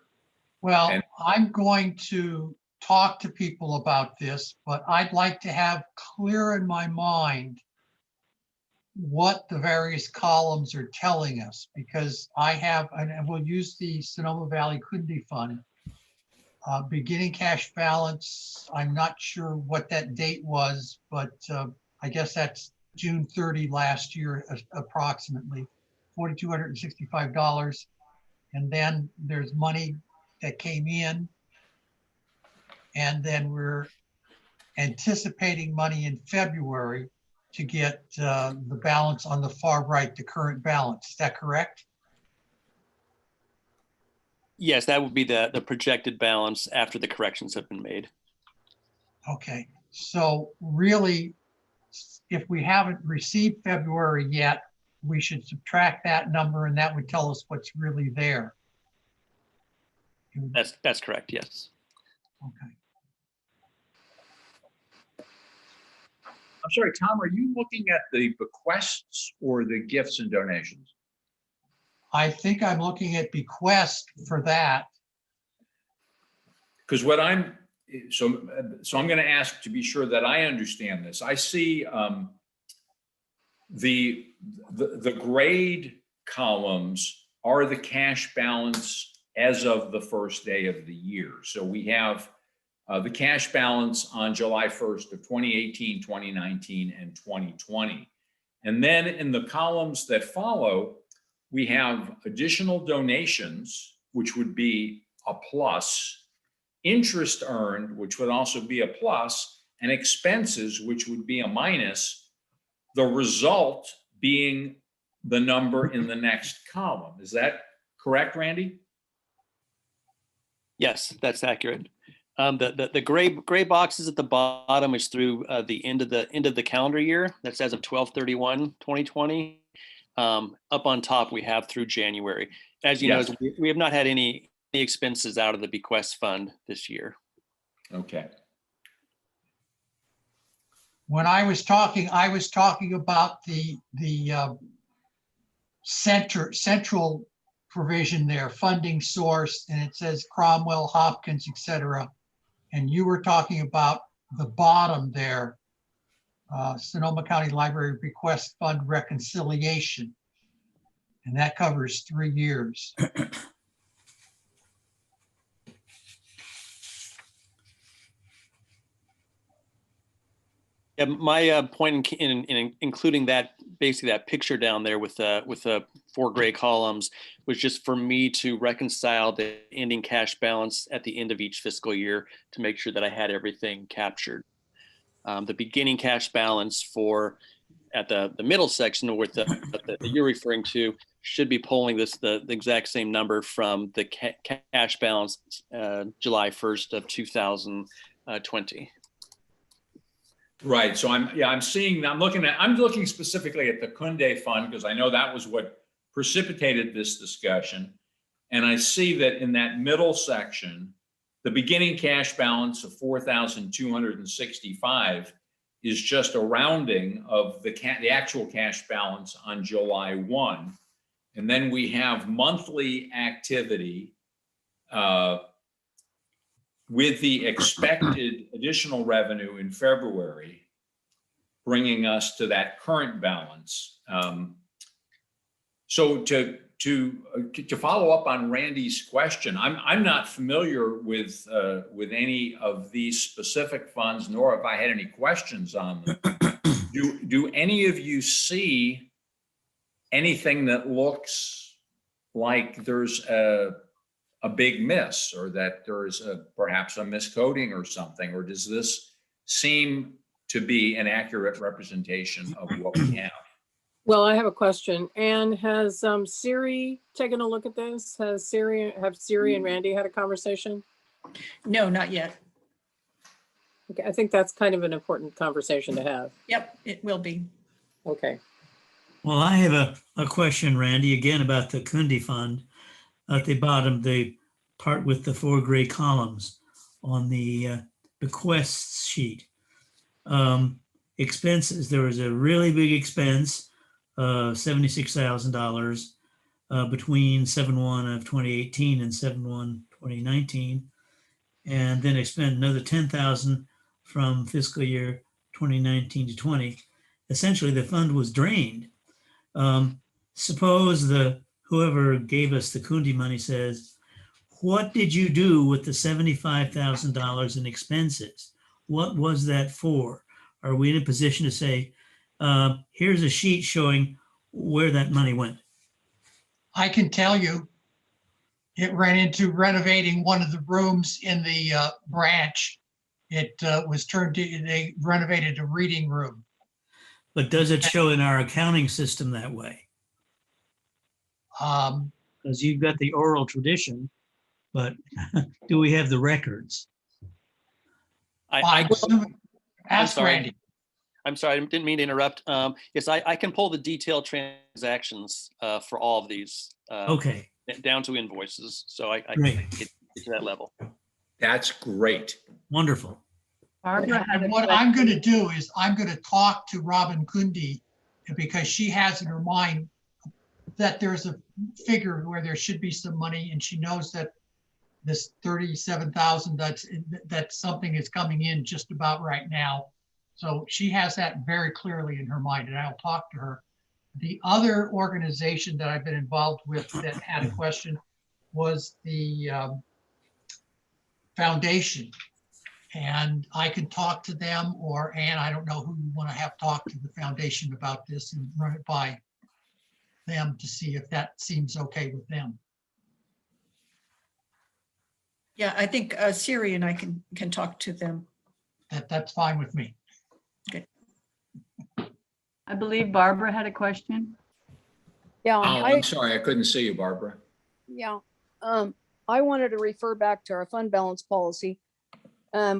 Well, I'm going to talk to people about this, but I'd like to have clear in my mind what the various columns are telling us, because I have, and we'll use the Sonoma Valley Kundi Fund. Beginning cash balance, I'm not sure what that date was, but I guess that's June 30 last year, approximately $4,265. And then there's money that came in, and then we're anticipating money in February to get the balance on the far right, the current balance. Is that correct? Yes, that would be the projected balance after the corrections have been made. Okay, so really, if we haven't received February yet, we should subtract that number, and that would tell us what's really there. That's correct, yes. Okay. I'm sorry, Tom, are you looking at the bequests or the gifts and donations? I think I'm looking at bequest for that. Because what I'm, so I'm going to ask to be sure that I understand this. I see the grade columns are the cash balance as of the first day of the year. So we have the cash balance on July 1st of 2018, 2019, and 2020. And then in the columns that follow, we have additional donations, which would be a plus, interest earned, which would also be a plus, and expenses, which would be a minus, the result being the number in the next column. Is that correct, Randy? Yes, that's accurate. The gray boxes at the bottom is through the end of the calendar year. That's as of 12/31/2020. Up on top, we have through January. As you Yes. know, we have not had any expenses out of the bequest fund this year. Okay. When I was talking about the central provision there, funding source, and it says Cromwell, Hopkins, et cetera. And you were talking about the bottom there, Sonoma County Library Bequest Fund Reconciliation. And that covers 3 years. Yeah, my point in including that, basically that picture down there with the 4 gray columns, was just for me to reconcile the ending cash balance at the end of each fiscal year to make sure that I had everything captured. The beginning cash balance for at the middle section with that you're referring to should be pulling the exact same number from the cash balance July 1st of 2020. Right. So I'm looking specifically at the Kunde Fund because I know that was what precipitated this discussion. And I see that in that middle section, the beginning cash balance of 4,265 is just a rounding of the actual cash balance on July 1. And then we have monthly activity with the expected additional revenue in February, bringing us to that current balance. So to follow up on Randy's question, I'm not familiar with any of these specific funds, nor have I had any questions on them. Do any of you see anything that looks like there's a big miss, or that there's perhaps a miscoding or something, or does this seem to be an accurate representation of what we have? Well, I have a question. And has Siri taken a look at this? Have Siri and Randy had a conversation? No, not yet. Okay, I think that's kind of an important conversation to have. Yep, it will be. Okay. Well, I have a question, Randy, again about the Kunde Fund. At the bottom, the part with the 4 gray columns on the bequests sheet. Expenses, there was a really big expense, $76,000 between 7/1 of 2018 and 7/1 2019. And then expend another 10,000 from fiscal year 2019 to 20. Essentially, the fund was drained. Suppose whoever gave us the Kunde money says, what did you do with the $75,000 in expenses? What was that for? Are we in a position to say, here's a sheet showing where that money went? I can tell you, it ran into renovating one of the rooms in the branch. It was they renovated a reading room. But does it show in our accounting system that way? Because you've got the oral tradition, but do we have the records? Ask sorry. Randy. I'm sorry, I didn't mean to interrupt. Yes, I can pull the detailed transactions for all of these. Okay. Down to invoices. So I can get to that level. That's great. Wonderful. Barbara had a What I'm going to do is I'm going to talk to Robin Kunde, because she has in her mind that there's a figure where there should be some money, and she knows that this 37,000, that's something that's coming in just about right now. So she has that very clearly in her mind, and I'll talk to her. The other organization that I've been involved with that had a question was the foundation. And I can talk to them, or Ann, I don't know who you want to have talk to the foundation about this and run it by them to see if that seems okay with them. Yeah, I think Siri and I can talk to them. That's fine with me. I believe Barbara had a question. Yeah, Oh, I'm sorry, I couldn't see you, Barbara. yeah. I wanted to refer back to our fund balance policy.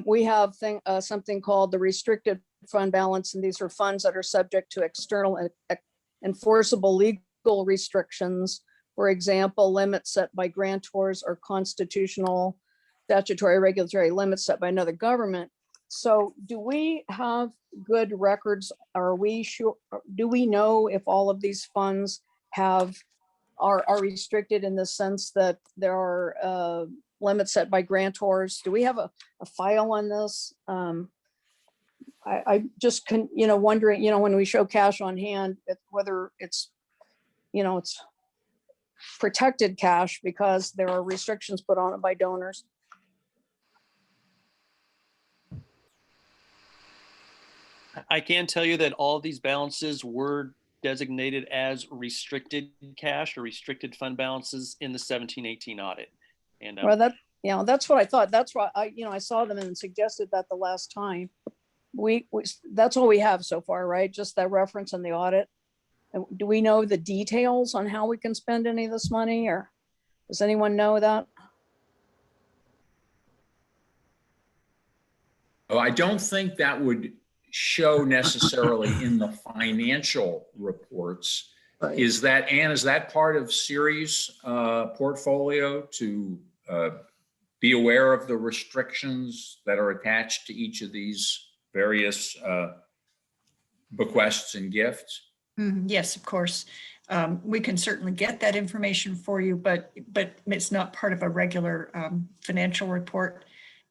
We have something called the restricted fund balance, and these are funds that are subject to external enforceable legal restrictions. For example, limits set by grantors or constitutional, statutory, regulatory limits set by another government. So do we have good records? Are we sure? Do we know if all of these funds are restricted in the sense that there are limits set by grantors? Do we have a file on this? I just wondering, when we show cash on hand, whether it's, it's protected cash because there are restrictions put on it by donors. I can tell you that all these balances were designated as restricted cash or restricted fund balances in the 17-18 audit. And Well, that's what I thought. That's why I saw them and suggested that the last time. That's all we have so far, right? Just that reference in the audit. And do we know the details on how we can spend any of this money, or does anyone know that? Oh, I don't think that would show necessarily in the financial reports. Right. Is that, Ann, is that part of Siri's portfolio to be aware of the restrictions that are attached to each of these various bequests and gifts? Yes, of course. We can certainly get that information for you, but it's not part of a regular financial report.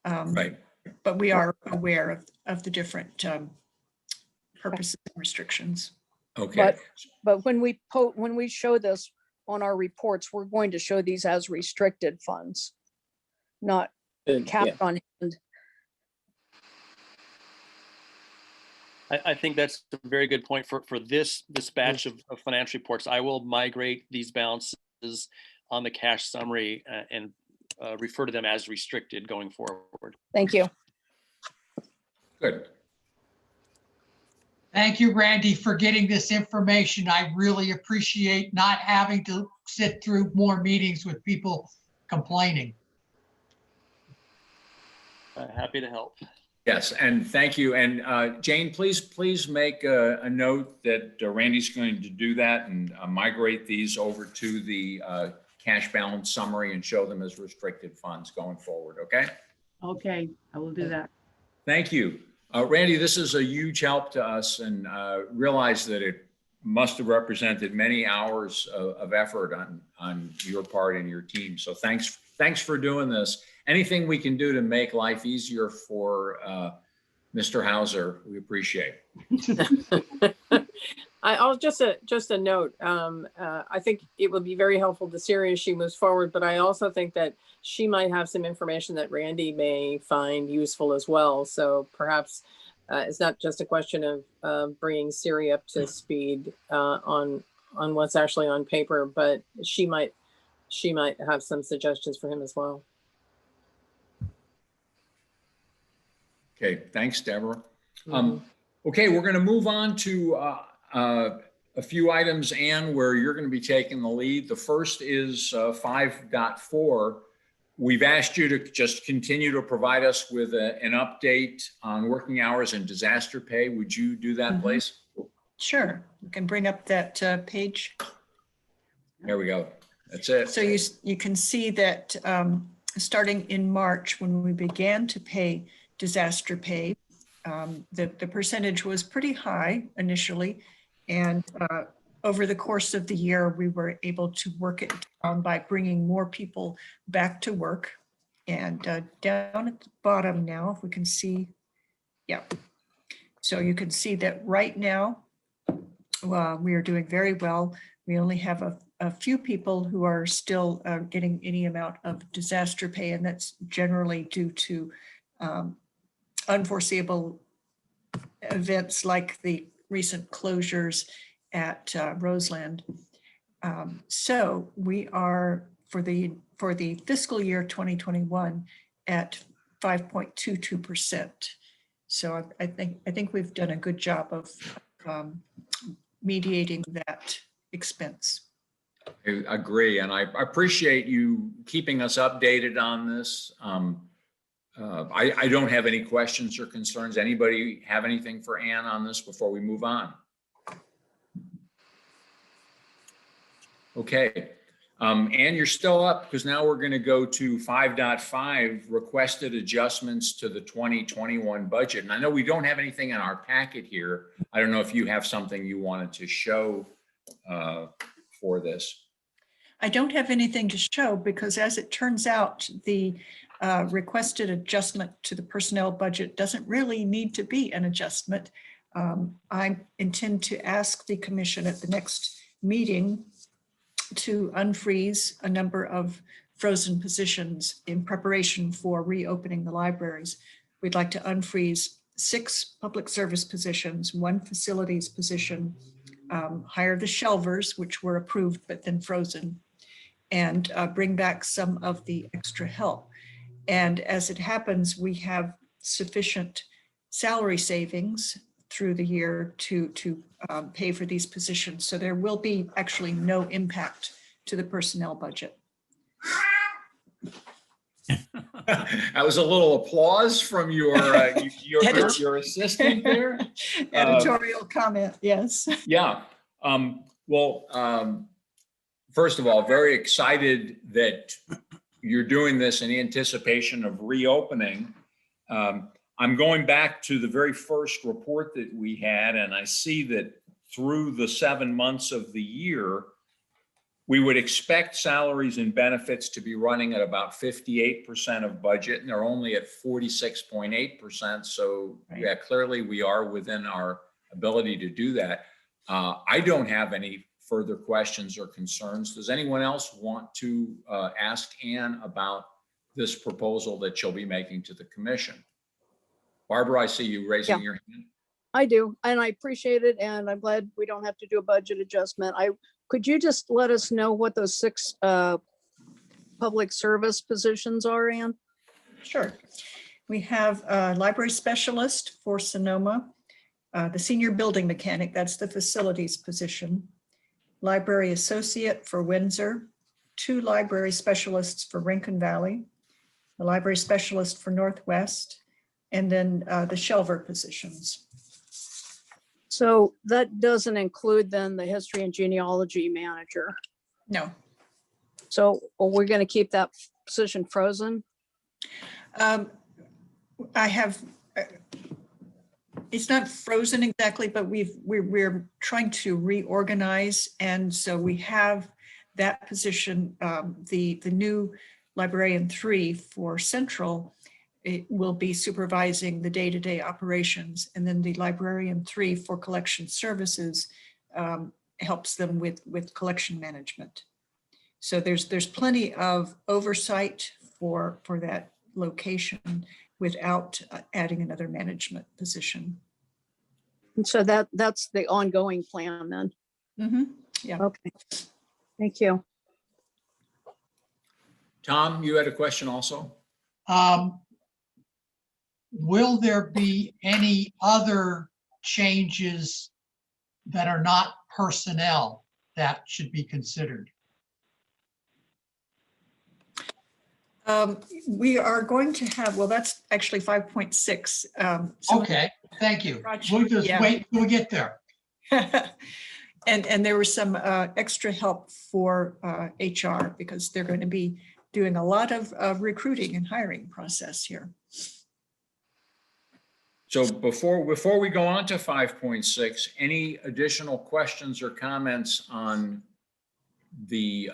Right. But we are aware of the different purposes and restrictions. Okay. But when we show this on our reports, we're going to show these as restricted funds, not capped on hand. I think that's a very good point for this batch of financial reports. I will migrate these balances on the cash summary and refer to them as restricted going forward. Thank you. Good. Thank you, Randy, for getting this information. I really appreciate not having to sit through more meetings with people complaining. Happy to help. Yes, and thank you. And Jane, please make a note that Randy's going to do that and migrate these over to the cash balance summary and show them as restricted funds going forward, okay? Okay, I will do that. Thank you. Randy, this is a huge help to us, and realize that it must have represented many hours of effort on your part and your team. So thanks for doing this. Anything we can do to make life easier for Mr. Hauser, we appreciate. I'll just a note. I think it would be very helpful to Siri as she moves forward, but I also think that she might have some information that Randy may find useful as well. So perhaps it's not just a question of bringing Siri up to speed on what's actually on paper, but she might have some suggestions for him as well. Okay, thanks, Deborah. Okay, we're going to move on to a few items, Ann, where you're going to be taking the lead. The first is 5.4. We've asked you to just continue to provide us with an update on working hours and disaster pay. Would you do that, please? Sure, you can bring up that page. There we go. That's it. So you can see that starting in March, when we began to pay disaster pay, the percentage was pretty high initially, and over the course of the year, we were able to work it down by bringing more people back to work. And down at the bottom now, if we can see, yeah. So you can see that right now, we are doing very well. We only have a few people who are still getting any amount of disaster pay, and that's generally due to unforeseeable events like the recent closures at Roseland. So we are for the fiscal year 2021 at 5.22%. So I think we've done a good job of mediating that expense. I agree, and I appreciate you keeping us updated on this. I don't have any questions or concerns. Anybody have anything for Ann on this before we move on? Okay, Ann, you're still up because now we're going to go to 5.5, requested adjustments to the 2021 budget. And I know we don't have anything in our packet here. I don't know if you have something you wanted to show for this. I don't have anything to show because, as it turns out, the requested adjustment to the personnel budget doesn't really need to be an adjustment. I intend to ask the commission at the next meeting to unfreeze a number of frozen positions in preparation for reopening the libraries. We'd like to unfreeze 6 public service positions, 1 facilities position, hire the shelvers, which were approved but then frozen, and bring back some of the extra help. And as it happens, we have sufficient salary savings through the year to pay for these positions. So there will be actually no impact to the personnel budget. That was a little applause from your assistant there. Editorial comment, yes. Yeah. First of all, very excited that you're doing this in anticipation of reopening. I'm going back to the very first report that we had, and I see that through the 7 months of the year, we would expect salaries and benefits to be running at about 58% of budget, and they're only at 46.8%. So yeah, clearly we are within our ability to do that. I don't have any further questions or concerns. Does anyone else want to ask Ann about this proposal that she'll be making to the commission? Barbara, I see you raising your hand. I do, and I appreciate it, and I'm glad we don't have to do a budget adjustment. Could you just let us know what those 6 public service positions are, Ann? Sure. We have a library specialist for Sonoma, the senior building mechanic, that's the facilities position, library associate for Windsor, 2 library specialists for Rincon Valley, the library specialist for Northwest, and then the shelver positions. So that doesn't include then the history and genealogy manager. No. So are we going to keep that position frozen? It's not frozen exactly, but we're trying to reorganize. And so we have that position, the new librarian 3 for Central, it will be supervising the day-to-day operations, and then the librarian 3 for collection services helps them with collection management. So there's plenty of oversight for that location without adding another management position. And so that's the ongoing plan then. Mm-hmm. Yeah. Okay. Thank you. Tom, you had a question also? Will there be any other changes that are not personnel that should be considered? We are going to have, well, that's actually 5.6. Okay, thank you. We'll just wait till we get there. And there was some extra help for HR because they're going to be doing a lot of recruiting and hiring process here. So before we go on to 5.6, any additional questions or comments on the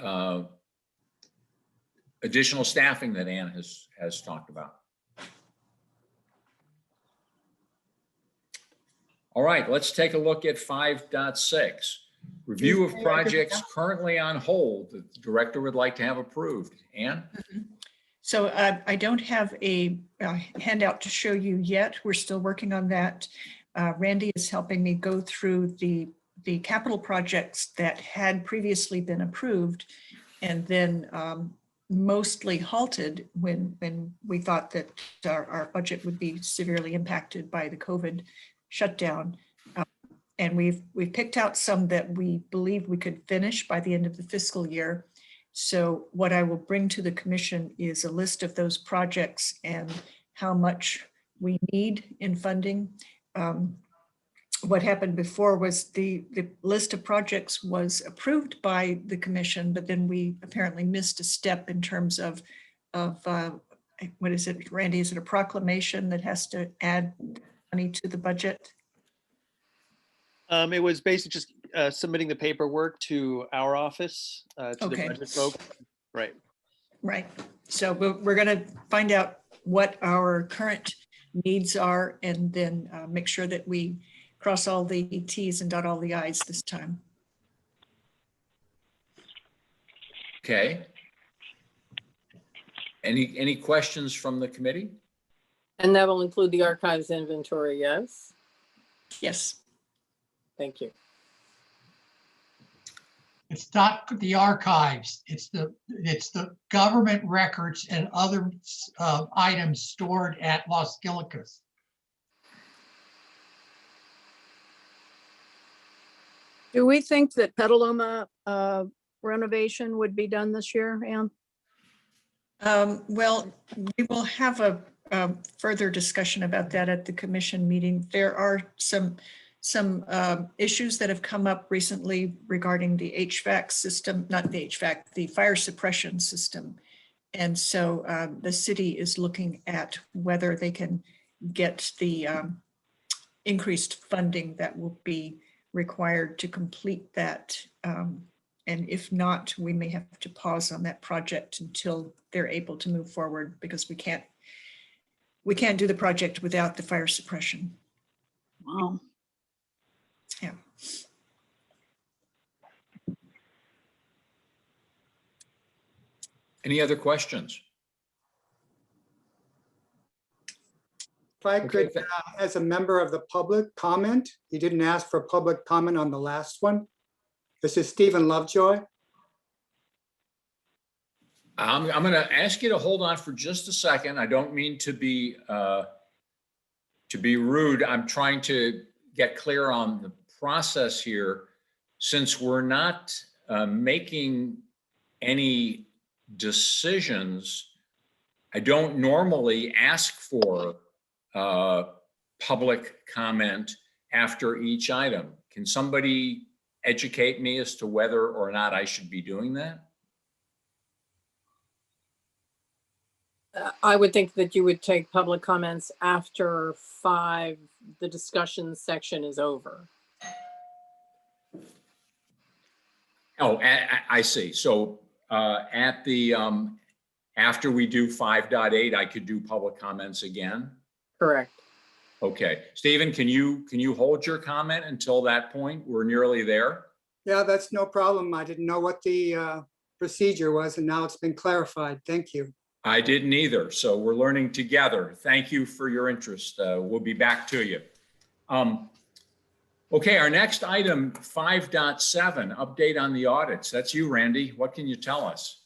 additional staffing that Ann has talked about. All right, let's take a look at 5.6. Review of projects currently on hold that the director would like to have approved. Ann? So I don't have a handout to show you yet. We're still working on that. Randy is helping me go through the capital projects that had previously been approved and then mostly halted when we thought that our budget would be severely impacted by the COVID shutdown. And we've picked out some that we believe we could finish by the end of the fiscal year. So what I will bring to the commission is a list of those projects and how much we need in funding. What happened before was the list of projects was approved by the commission, but then we apparently missed a step in terms of what is it, Randy? Is it a proclamation that has to add money to the budget? It was basically just submitting the paperwork to our office, to Okay. the budget folks. Right. Right. So we're going to find out what our current needs are and then make sure that we cross all the T's and dot all the I's this time. Okay. Any questions from the committee? And that will include the archives inventory, yes? Yes. Thank you. It's not the archives, it's the government records and other items stored at Los Gilicus. Do we think that Petaluma renovation would be done this year, Ann? Well, we will have a further discussion about that at the commission meeting. There are some issues that have come up recently regarding the HVAC system, not the HVAC, the fire suppression system. And so the city is looking at whether they can get the increased funding that will be required to complete that. And if not, we may have to pause on that project until they're able to move forward because we can't do the project without the fire suppression. Wow. Yeah. Any other questions? If I Okay, could, as a member of the public, comment. You didn't ask for public comment on the last one. This is Stephen Lovejoy. I'm going to ask you to hold on for just a second. I don't mean to be rude. I'm trying to get clear on the process here. Since we're not making any decisions, I don't normally ask for public comment after each item. Can somebody educate me as to whether or not I should be doing that? I would think that you would take public comments after 5, the discussion section is over. Oh, I see. So at the, after we do 5.8, I could do public comments again? Correct. Okay. Stephen, can you hold your comment until that point? We're nearly there. Yeah, that's no problem. I didn't know what the procedure was, and now it's been clarified. Thank you. I didn't either. So we're learning together. Thank you for your interest. We'll be back to you. Okay, our next item, 5.7, update on the audits. That's you, Randy. What can you tell us?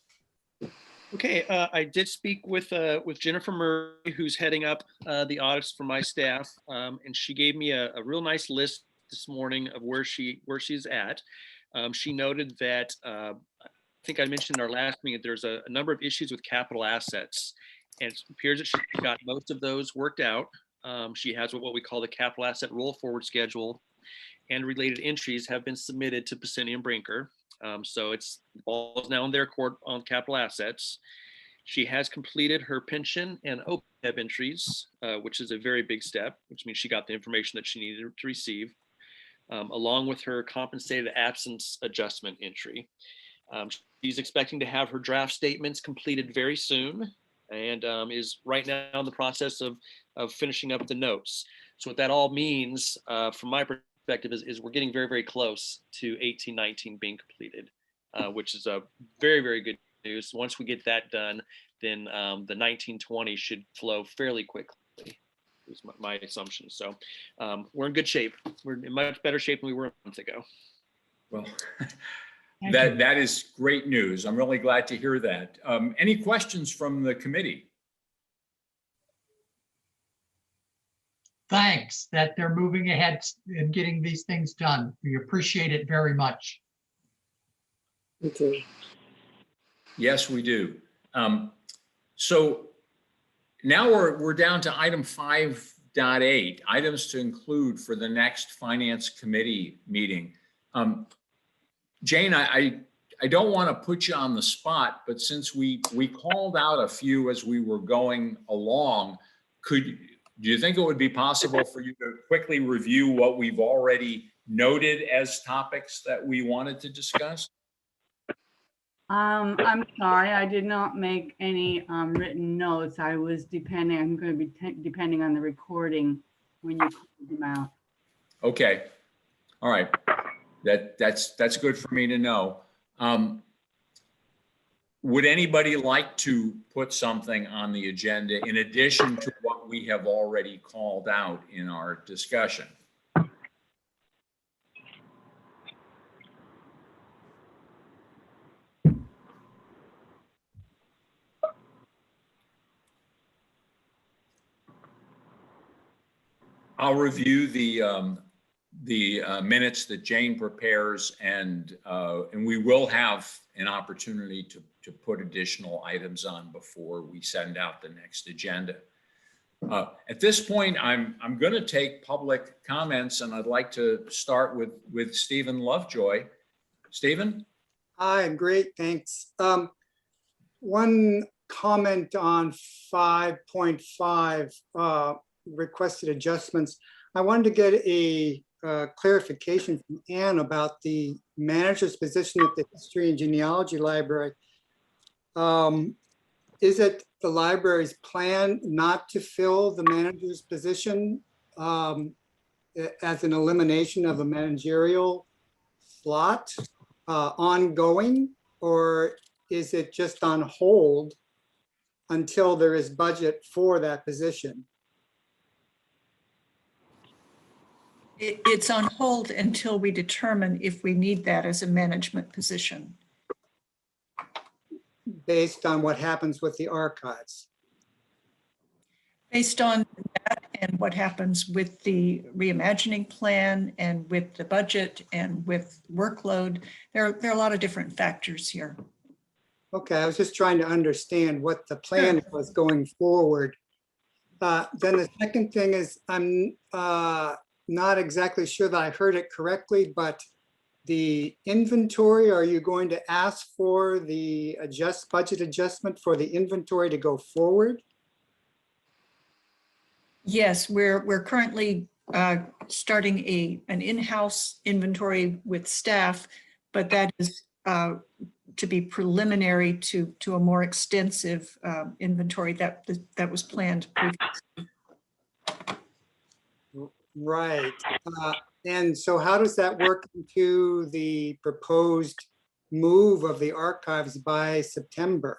Okay, I did speak with Jennifer Murray, who's heading up the audits for my staff, and she gave me a real nice list this morning of where she's at. She noted that I think I mentioned in our last meeting that there's a number of issues with capital assets, and it appears that she got most of those worked out. She has what we call the capital asset roll forward schedule, and related entries have been submitted to Pacini and Brinker. So the ball is now in their court on capital assets. She has completed her pension and Opeb entries, which is a very big step, which means she got the information that she needed to receive, along with her compensated absence adjustment entry. She's expecting to have her draft statements completed very soon, and is right now in the process of finishing up the notes. So what that all means, from my perspective, is we're getting very, very close to 1819 being completed, which is a very, very good news. Once we get that done, then the 1920 should flow fairly quickly, is my assumption. So we're in good shape. We're in much better shape than we were a month ago. Well, Thank you. that is great news. I'm really glad to hear that. Any questions from the committee? Thanks that they're moving ahead and getting these things done. We appreciate it very much. Okay. Yes, we do. So now we're down to item 5.8, items to include for the next Finance Committee meeting. Jane, I don't want to put you on the spot, but since we called out a few as we were going along, do you think it would be possible for you to quickly review what we've already noted as topics that we wanted to discuss? I'm sorry, I did not make any written notes. I'm going to be depending on the recording when you call them out. Okay. All right. That's good for me to know. Would anybody like to put something on the agenda in addition to what we have already called out in our discussion? I'll review the minutes that Jane prepares, and we will have an opportunity to put additional items on before we send out the next agenda. At this point, I'm going to take public comments, and I'd like to start with Stephen Lovejoy. Stephen? Hi, great, thanks. One comment on 5.5, requested adjustments. I wanted to get a clarification from Anne about the manager's position at the History and Genealogy Library. Is it the library's plan not to fill the manager's position as an elimination of a managerial slot ongoing, or is it just on hold until there is budget for that position? It's on hold until we determine if we need that as a management position. Based on what happens with the archives. Based on that and what happens with the reimagining plan and with the budget and with workload, there are a lot of different factors here. Okay, I was just trying to understand what the plan was going forward. Then the second thing is, I'm not exactly sure that I heard it correctly, but the inventory, are you going to ask for the budget adjustment for the inventory to go forward? Yes, we're currently starting an in-house inventory with staff, but that is to be preliminary to a more extensive inventory that was planned previously. Right. And so how does that work into the proposed move of the archives by September?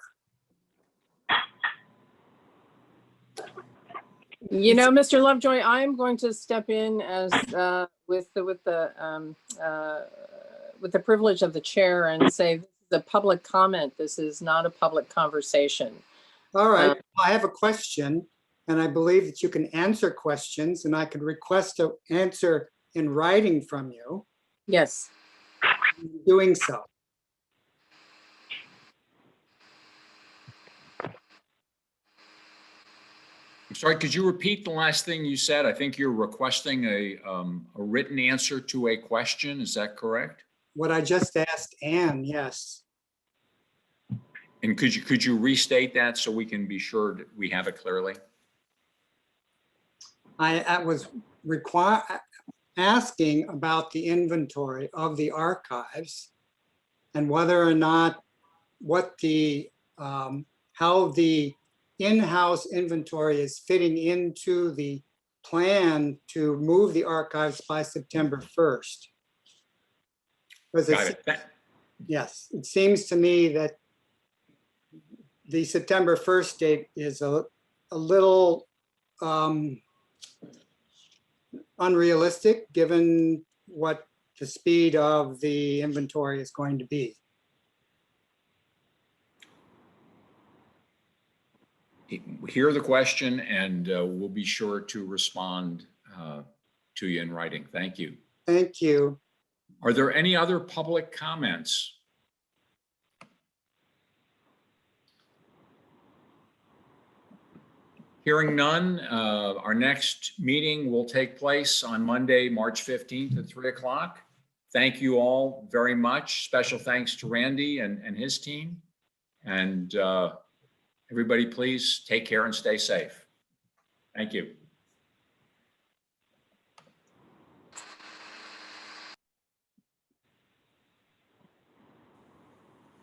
You know, Mr. Lovejoy, I'm going to step in as with the privilege of the chair and say the public comment. This is not a public conversation. All right, I have a question, and I believe that you can answer questions, and I could request an answer in writing from you. Yes. I'm doing so. I'm sorry, could you repeat the last thing you said? I think you're requesting a written answer to a question. Is that correct? What I just asked Anne, yes. And could you restate that so we can be sure that we have it clearly? I was asking about the inventory of the archives and whether or not what the, how the in-house inventory is fitting into the plan to move the archives by September 1st. Because Got it's, it. yes, it seems to me that the September 1st date is a little unrealistic, given what the speed of the inventory is going to be. Hear the question, and we'll be sure to respond to you in writing. Thank you. Thank you. Are there any other public comments? Hearing none, our next meeting will take place on Monday, March 15th at 3 o'clock. Thank you all very much. Special thanks to Randy and his team. And everybody, please take care and stay safe. Thank you.